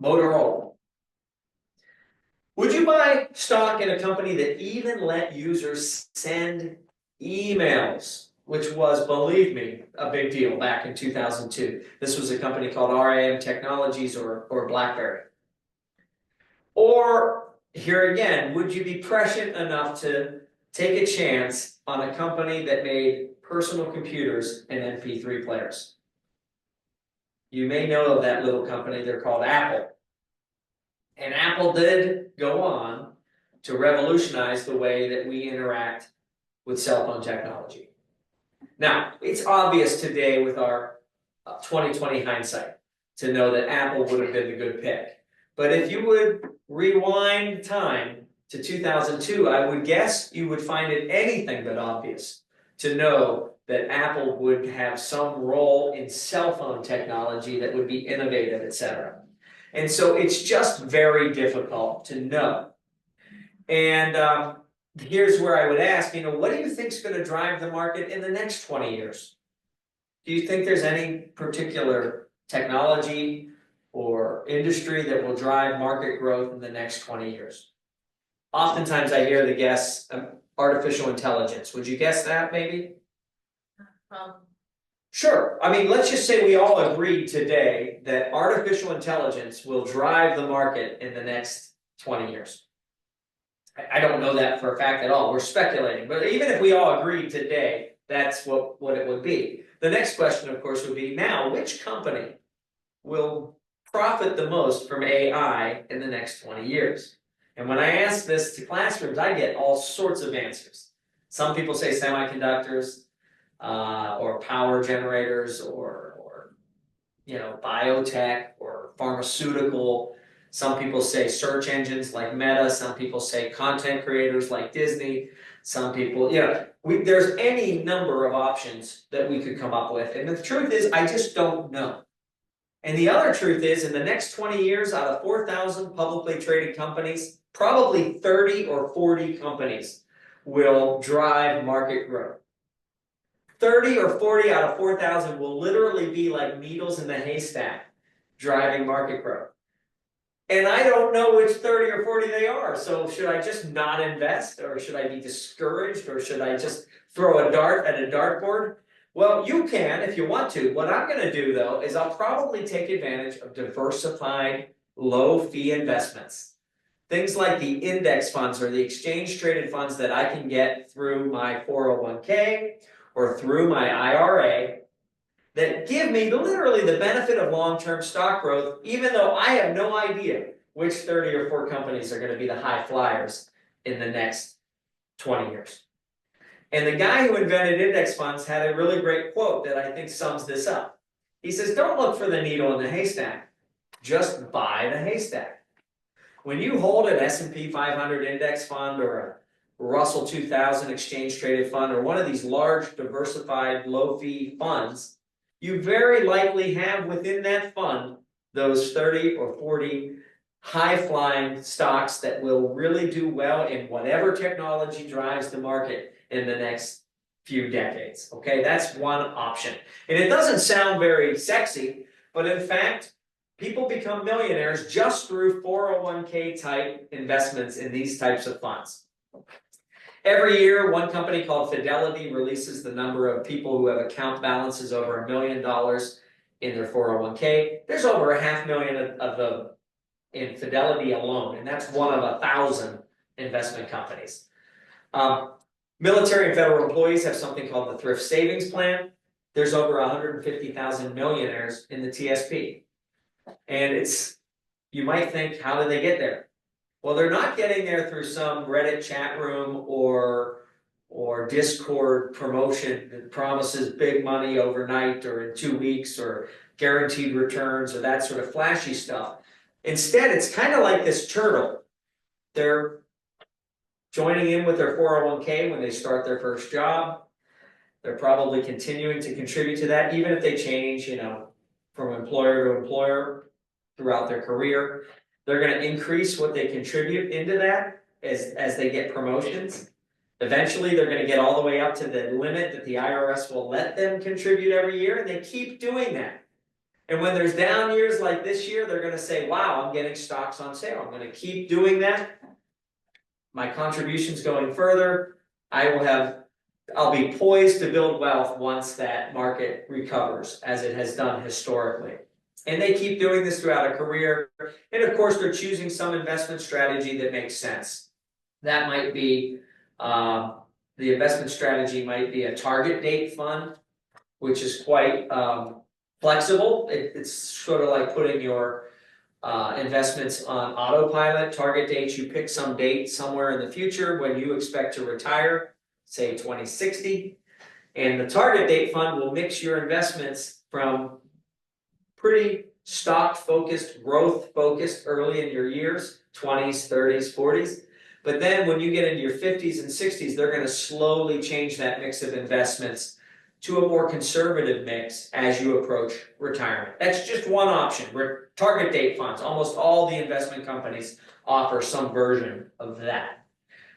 Speaker 2: Motorola. Would you buy stock in a company that even let users send emails, which was, believe me, a big deal back in 2002? This was a company called RAM Technologies or BlackBerry. Or, here again, would you be prescient enough to take a chance on a company that made personal computers and MP3 players? You may know of that little company. They're called Apple. And Apple did go on to revolutionize the way that we interact with cell phone technology. Now, it's obvious today with our 2020 hindsight to know that Apple would have been the good pick. But if you would rewind time to 2002, I would guess you would find it anything but obvious to know that Apple would have some role in cell phone technology that would be innovative, etc. And so it's just very difficult to know. And here's where I would ask, what do you think is going to drive the market in the next 20 years? Do you think there's any particular technology or industry that will drive market growth in the next 20 years? Oftentimes I hear the guess, artificial intelligence. Would you guess that maybe? Sure. I mean, let's just say we all agree today that artificial intelligence will drive the market in the next 20 years. I don't know that for a fact at all. We're speculating. But even if we all agree today, that's what it would be. The next question, of course, would be, now, which company will profit the most from AI in the next 20 years? And when I ask this to classrooms, I get all sorts of answers. Some people say semiconductors, or power generators, or biotech, or pharmaceutical. Some people say search engines like Meta. Some people say content creators like Disney. Some people, there's any number of options that we could come up with. And the truth is, I just don't know. And the other truth is, in the next 20 years, out of 4,000 publicly traded companies, probably 30 or 40 companies will drive market growth. 30 or 40 out of 4,000 will literally be like needles in the haystack driving market growth. And I don't know which 30 or 40 they are. So should I just not invest, or should I be discouraged, or should I just throw a dart at a dartboard? Well, you can if you want to. What I'm gonna do though is I'll probably take advantage of diversified low fee investments. Things like the index funds or the exchange traded funds that I can get through my 401k or through my IRA that give me literally the benefit of long-term stock growth, even though I have no idea which 30 or 4 companies are gonna be the high flyers in the next 20 years. And the guy who invented index funds had a really great quote that I think sums this up. He says, don't look for the needle in the haystack, just buy the haystack. When you hold an S&P 500 index fund or a Russell 2000 exchange traded fund or one of these large diversified low fee funds, you very likely have within that fund those 30 or 40 high flying stocks that will really do well in whatever technology drives the market in the next few decades. Okay, that's one option. And it doesn't sound very sexy, but in fact, people become millionaires just through 401k type investments in these types of funds. Every year, one company called Fidelity releases the number of people who have account balances over $1 million in their 401k. There's over 500,000 of them in Fidelity alone, and that's one of 1,000 investment companies. Military and federal employees have something called the Thrift Savings Plan. There's over 150,000 millionaires in the TSP. And it's, you might think, how did they get there? Well, they're not getting there through some Reddit chat room or Discord promotion that promises big money overnight or in 2 weeks or guaranteed returns or that sort of flashy stuff. Instead, it's kind of like this turtle. They're joining in with their 401k when they start their first job. They're probably continuing to contribute to that, even if they change, from employer to employer throughout their career. They're going to increase what they contribute into that as they get promotions. Eventually, they're going to get all the way up to the limit that the IRS will let them contribute every year, and they keep doing that. And when there's down years like this year, they're going to say, wow, I'm getting stocks on sale. I'm going to keep doing that. My contributions going further. I'll be poised to build wealth once that market recovers, as it has done historically. And they keep doing this throughout a career. And of course, they're choosing some investment strategy that makes sense. That might be, the investment strategy might be a target date fund, which is quite flexible. It's sort of like putting your investments on autopilot. Target dates, you pick some date somewhere in the future when you expect to retire, say 2060. And the target date fund will mix your investments from pretty stock focused, growth focused early in your years, 20s, 30s, 40s. But then when you get into your 50s and 60s, they're going to slowly change that mix of investments to a more conservative mix as you approach retirement. That's just one option. Target date funds, almost all the investment companies offer some version of that.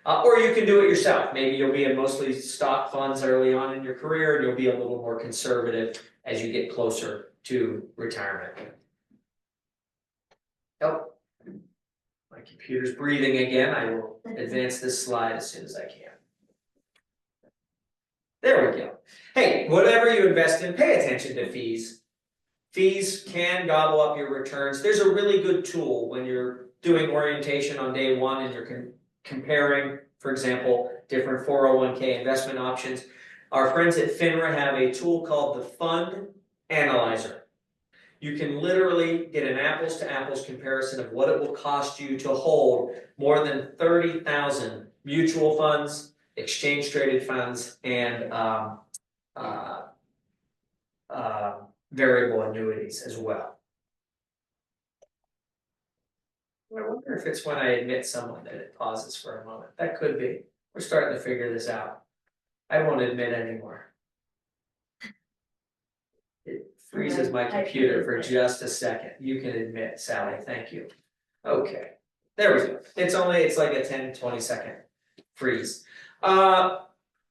Speaker 2: Or you can do it yourself. Maybe you'll be in mostly stock funds early on in your career, and you'll be a little more conservative as you get closer to retirement. Oh, my computer's breathing again. I will advance this slide as soon as I can. There we go. Hey, whatever you invest in, pay attention to fees. Fees can gobble up your returns. There's a really good tool when you're doing orientation on day one and you're comparing, for example, different 401k investment options. Our friends at FINRA have a tool called the Fund Analyzer. You can literally get an apples to apples comparison of what it will cost you to hold more than 30,000 mutual funds, exchange traded funds, and variable annuities as well. I wonder if it's when I admit someone that it pauses for a moment. That could be. We're starting to figure this out. I won't admit anymore. It freezes my computer for just a second. You can admit, Sally. Thank you. Okay. There we go. It's like a 10-20 second freeze.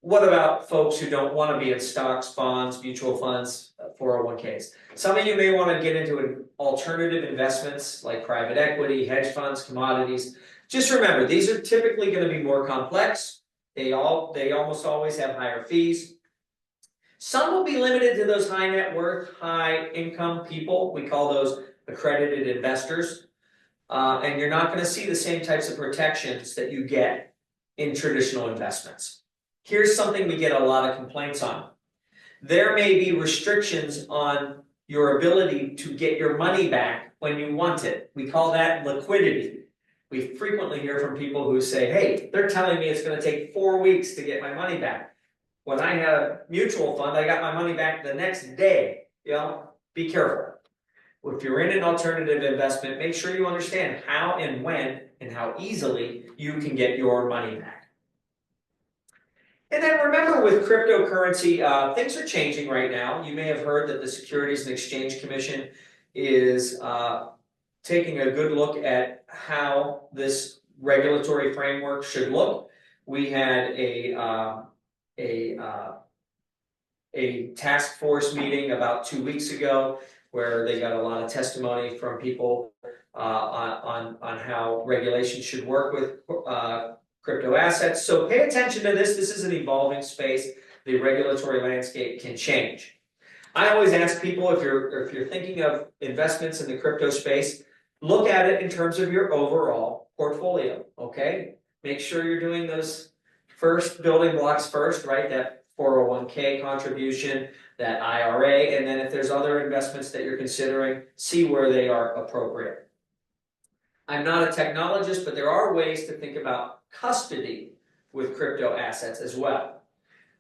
Speaker 2: What about folks who don't want to be in stocks, bonds, mutual funds, 401ks? Some of you may want to get into alternative investments like private equity, hedge funds, commodities. Just remember, these are typically going to be more complex. They almost always have higher fees. Some will be limited to those high net worth, high income people. We call those accredited investors. And you're not going to see the same types of protections that you get in traditional investments. Here's something we get a lot of complaints on. There may be restrictions on your ability to get your money back when you want it. We call that liquidity. We frequently hear from people who say, hey, they're telling me it's going to take 4 weeks to get my money back. When I had a mutual fund, I got my money back the next day. Be careful. If you're in an alternative investment, make sure you understand how and when and how easily you can get your money back. And then remember, with cryptocurrency, things are changing right now. You may have heard that the Securities and Exchange Commission is taking a good look at how this regulatory framework should look. We had a task force meeting about 2 weeks ago where they got a lot of testimony from people on how regulation should work with crypto assets. So pay attention to this. This is an evolving space. The regulatory landscape can change. I always ask people, if you're thinking of investments in the crypto space, look at it in terms of your overall portfolio, okay? Make sure you're doing those first building blocks first, right? That 401k contribution, that IRA, and then if there's other investments that you're considering, see where they are appropriate. I'm not a technologist, but there are ways to think about custody with crypto assets as well.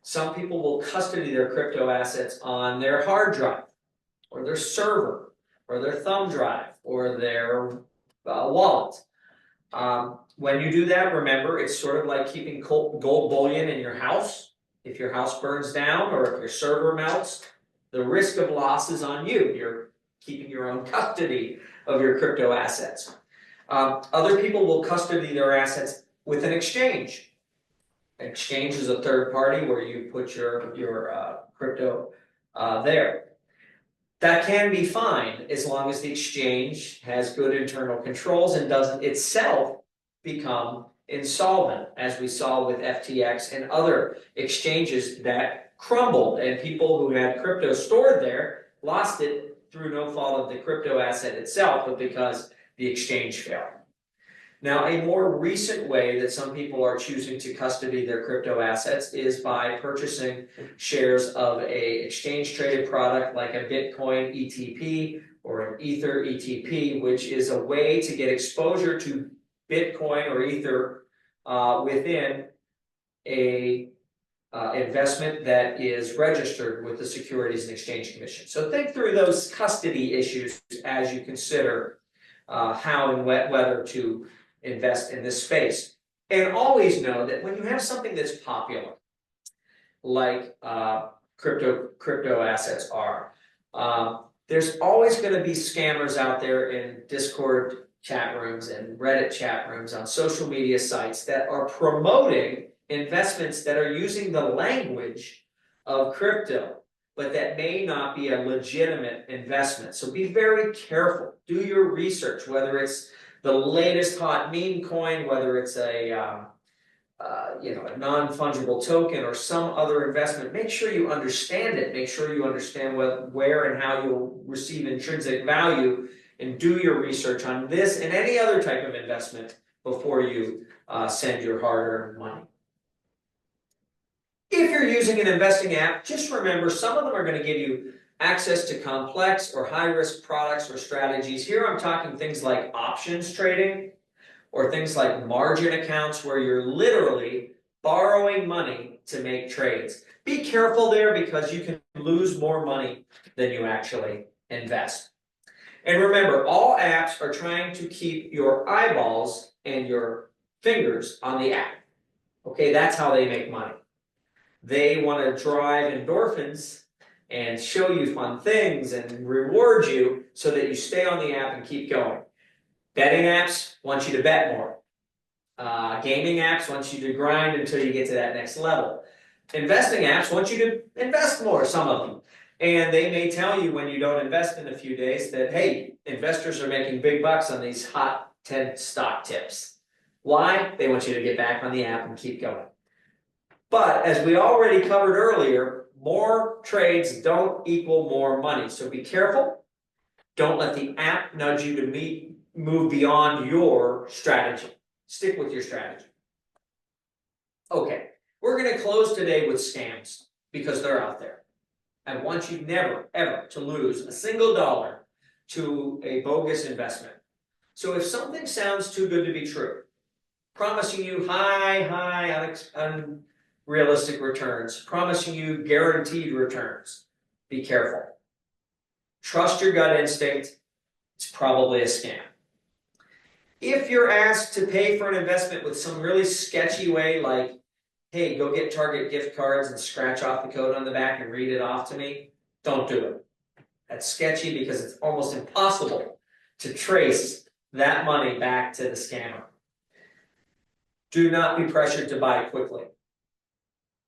Speaker 2: Some people will custody their crypto assets on their hard drive, or their server, or their thumb drive, or their wallet. When you do that, remember, it's sort of like keeping gold bullion in your house. If your house burns down or if your server melts, the risk of loss is on you. You're keeping your own custody of your crypto assets. Other people will custody their assets with an exchange. An exchange is a third party where you put your crypto there. That can be fine as long as the exchange has good internal controls and doesn't itself become insolvent, as we saw with FTX and other exchanges that crumbled, and people who had crypto stored there lost it through no fault of the crypto asset itself, but because the exchange failed. Now, a more recent way that some people are choosing to custody their crypto assets is by purchasing shares of an exchange-traded product like a Bitcoin ETP or an Ether ETP, which is a way to get exposure to Bitcoin or Ether within a investment that is registered with the Securities and Exchange Commission. So think through those custody issues as you consider how and whether to invest in this space. And always know that when you have something that's popular, like crypto assets are, there's always going to be scammers out there in Discord chat rooms and Reddit chat rooms on social media sites that are promoting investments that are using the language of crypto, but that may not be a legitimate investment. So be very careful. Do your research, whether it's the latest hot meme coin, whether it's a a non-fungible token or some other investment. Make sure you understand it. Make sure you understand where and how you'll receive intrinsic value, and do your research on this and any other type of investment before you send your hard-earned money. If you're using an investing app, just remember some of them are going to give you access to complex or high-risk products or strategies. Here I'm talking things like options trading or things like margin accounts where you're literally borrowing money to make trades. Be careful there because you can lose more money than you actually invest. And remember, all apps are trying to keep your eyeballs and your fingers on the app. Okay, that's how they make money. They want to drive endorphins and show you fun things and reward you so that you stay on the app and keep going. Betting apps want you to bet more. Gaming apps want you to grind until you get to that next level. Investing apps want you to invest more, some of them. And they may tell you when you don't invest in a few days that, hey, investors are making big bucks on these hot 10 stock tips. Why? They want you to get back on the app and keep going. But as we already covered earlier, more trades don't equal more money. So be careful. Don't let the app nudge you to move beyond your strategy. Stick with your strategy. Okay, we're going to close today with scams because they're out there. I want you never, ever to lose a single dollar to a bogus investment. So if something sounds too good to be true, promising you high, unrealistic returns, promising you guaranteed returns, be careful. Trust your gut instinct, it's probably a scam. If you're asked to pay for an investment with some really sketchy way, like, hey, go get Target gift cards and scratch off the code on the back and read it off to me, don't do it. That's sketchy because it's almost impossible to trace that money back to the scammer. Do not be pressured to buy quickly.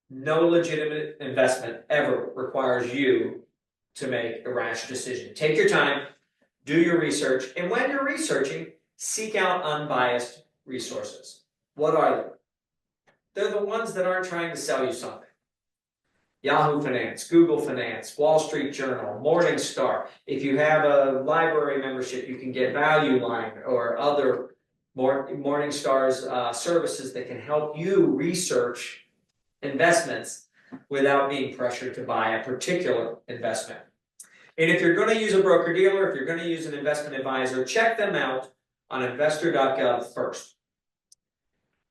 Speaker 2: No legitimate investment ever requires you to make a rash decision. Take your time, do your research, and when you're researching, seek out unbiased resources. What are they? They're the ones that aren't trying to sell you something. Yahoo Finance, Google Finance, Wall Street Journal, Morningstar. If you have a library membership, you can get Value Line or other Morningstar's services that can help you research investments without being pressured to buy a particular investment. And if you're going to use a broker-dealer, if you're going to use an investment advisor, check them out on investor.gov first.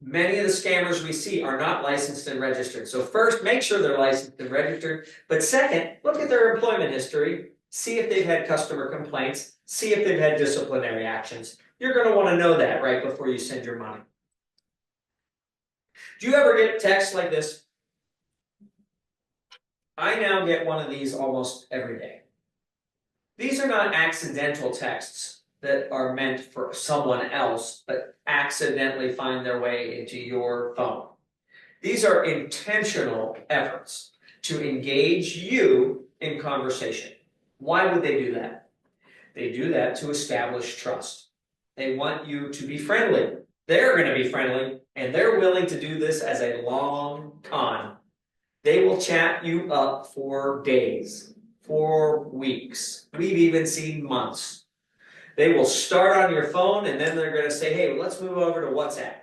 Speaker 2: Many of the scammers we see are not licensed and registered. So first, make sure they're licensed and registered. But second, look at their employment history. See if they've had customer complaints. See if they've had disciplinary actions. You're going to want to know that right before you send your money. Do you ever get texts like this? I now get one of these almost every day. These are not accidental texts that are meant for someone else, but accidentally find their way into your phone. These are intentional efforts to engage you in conversation. Why would they do that? They do that to establish trust. They want you to be friendly. They're going to be friendly, and they're willing to do this as a long con. They will chat you up for days, for weeks. We've even seen months. They will start on your phone, and then they're going to say, hey, let's move over to WhatsApp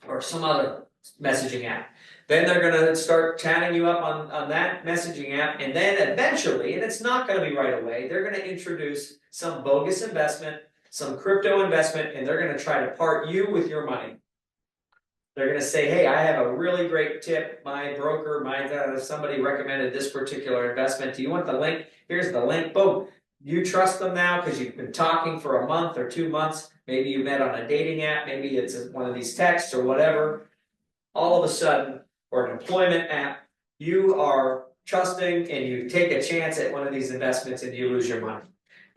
Speaker 2: or some other messaging app. Then they're going to start chatting you up on that messaging app, and then eventually, and it's not going to be right away, they're going to introduce some bogus investment, some crypto investment, and they're going to try to part you with your money. They're going to say, hey, I have a really great tip. My broker, somebody recommended this particular investment. Do you want the link? Here's the link. Boom. You trust them now because you've been talking for a month or 2 months. Maybe you met on a dating app. Maybe it's one of these texts or whatever. All of a sudden, or an employment app, you are trusting and you take a chance at one of these investments and you lose your money.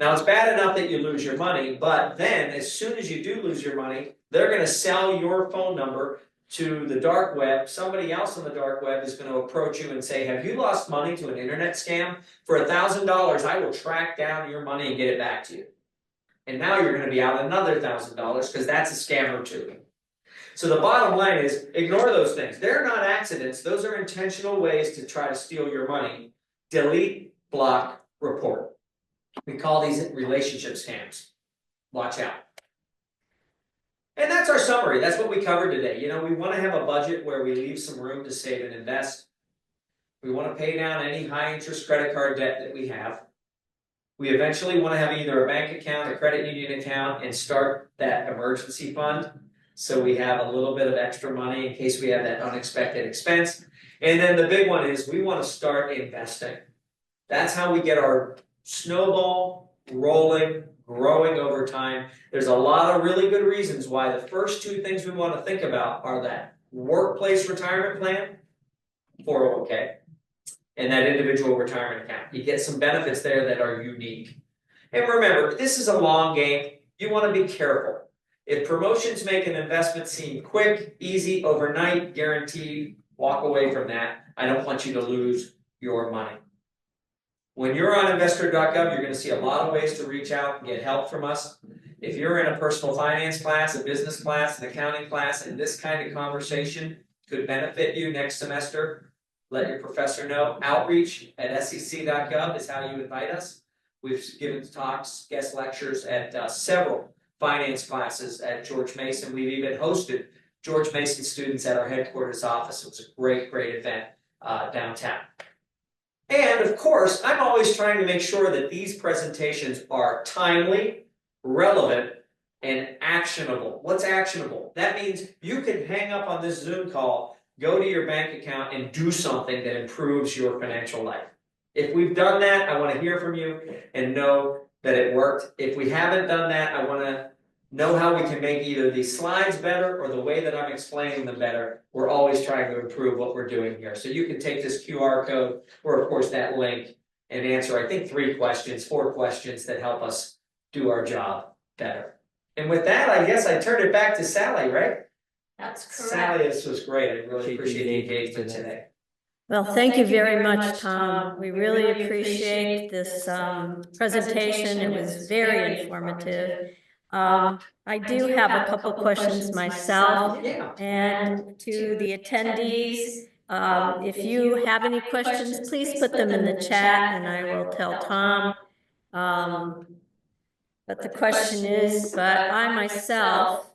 Speaker 2: Now, it's bad enough that you lose your money, but then as soon as you do lose your money, they're going to sell your phone number to the dark web. Somebody else on the dark web is going to approach you and say, have you lost money to an internet scam? For $1,000, I will track down your money and get it back to you. And now you're going to be out another $1,000 because that's a scammer too. So the bottom line is, ignore those things. They're not accidents. Those are intentional ways to try to steal your money. Delete, block, report. We call these relationship scams. Watch out. And that's our summary. That's what we covered today. You know, we want to have a budget where we leave some room to save and invest. We want to pay down any high interest credit card debt that we have. We eventually want to have either a bank account, a credit union account, and start that emergency fund. So we have a little bit of extra money in case we have that unexpected expense. And then the big one is we want to start investing. That's how we get our snowball rolling, growing over time. There's a lot of really good reasons why the first 2 things we want to think about are that workplace retirement plan, 401k, and that individual retirement account. You get some benefits there that are unique. And remember, this is a long game. You want to be careful. If promotions make an investment seem quick, easy, overnight, guaranteed, walk away from that. I don't want you to lose your money. When you're on investor.gov, you're going to see a lot of ways to reach out and get help from us. If you're in a personal finance class, a business class, an accounting class, and this kind of conversation could benefit you next semester, let your professor know. Outreach at sec.gov is how you invite us. We've given talks, guest lectures at several finance classes at George Mason. We've even hosted George Mason students at our headquarters office. It was a great, great event downtown. And of course, I'm always trying to make sure that these presentations are timely, relevant, and actionable. What's actionable? That means you can hang up on this Zoom call, go to your bank account, and do something that improves your financial life. If we've done that, I want to hear from you and know that it worked. If we haven't done that, I want to know how we can make either these slides better or the way that I'm explaining them better. We're always trying to improve what we're doing here. So you can take this QR code or of course that link and answer, I think 4 questions that help us do our job better. And with that, I guess I turn it back to Sally, right?
Speaker 1: That's correct.
Speaker 2: Sally, this was great. I really appreciate the engagement today.
Speaker 1: Well, thank you very much, Tom. We really appreciate this presentation. It was very informative. I do have a couple questions myself, and to the attendees, if you have any questions, please put them in the chat and I will tell Tom. But the question is, but I myself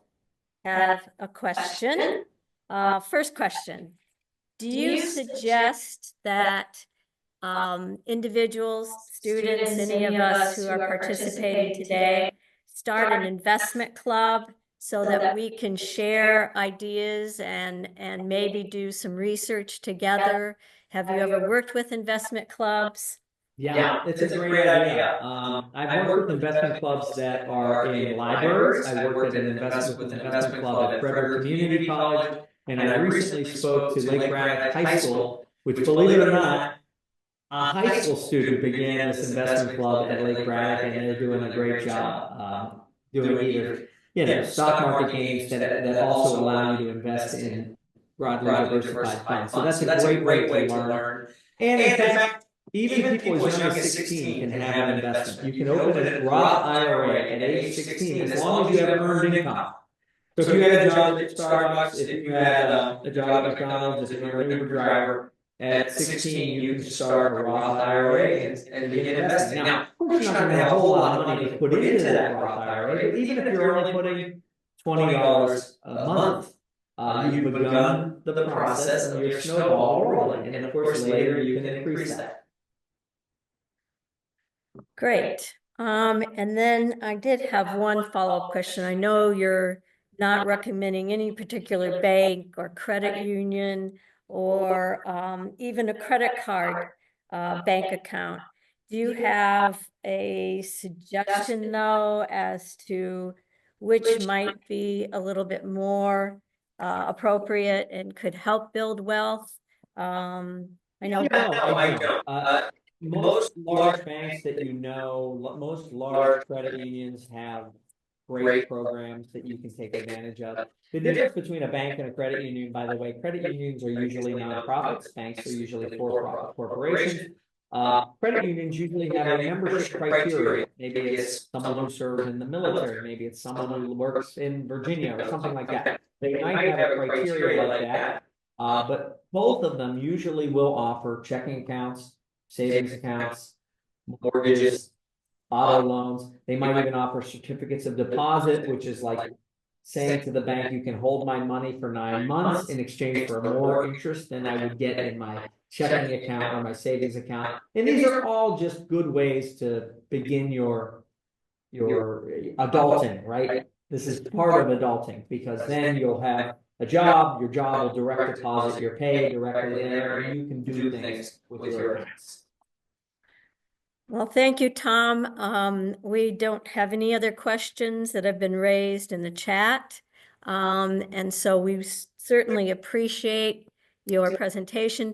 Speaker 1: have a question. First question. Do you suggest that individuals, students, any of us who are participating today, start an investment club so that we can share ideas and maybe do some research together? Have you ever worked with investment clubs?
Speaker 3: Yeah, it's a great idea. I've worked with investment clubs that are in libraries. I worked at an investment club at Frederick Community College. And I recently spoke to Lake Braddock High School, which, believe it or not, a high school student began this investment club at Lake Braddock, and they're doing a great job doing either stock market gains that also allow you to invest in broadly diversified funds. So that's a great way to learn. And in fact, even people as young as 16 can have an investment. You can open a Roth IRA at age 16 as long as you have earned income. So if you had a job at Starbucks, if you had a job at McDonald's, if you're an Uber driver, at 16 you can start a Roth IRA and begin investing. Now, of course, you're not going to have a whole lot of money to put into that Roth IRA, but even if you're only putting $20 a month, you've begun the process of your snowball rolling, and of course later you can increase that.
Speaker 1: Great. And then I did have one follow-up question. I know you're not recommending any particular bank or credit union or even a credit card bank account. Do you have a suggestion, though, as to which might be a little bit more appropriate and could help build wealth? I know.
Speaker 3: I know. Most large banks that most large credit unions have great programs that you can take advantage of. The difference between a bank and a credit union, by the way, credit unions are usually nonprofits, banks are usually for-profit corporations. Credit unions usually have a membership criteria. Maybe it's someone who serves in the military, maybe it's someone who works in Virginia or something like that. They might have a criteria like that, but both of them usually will offer checking accounts, savings accounts, mortgages, auto loans. They might even offer certificates of deposit, which is like saying to the bank, you can hold my money for 9 months in exchange for more interest than I would get in my checking account or my savings account. And these are all just good ways to begin your adulting, right? This is part of adulting, because then you'll have a job, your job will direct deposit your pay directly there, and you can do things with your accounts.
Speaker 1: Well, thank you, Tom. We don't have any other questions that have been raised in the chat. And so we certainly appreciate your presentation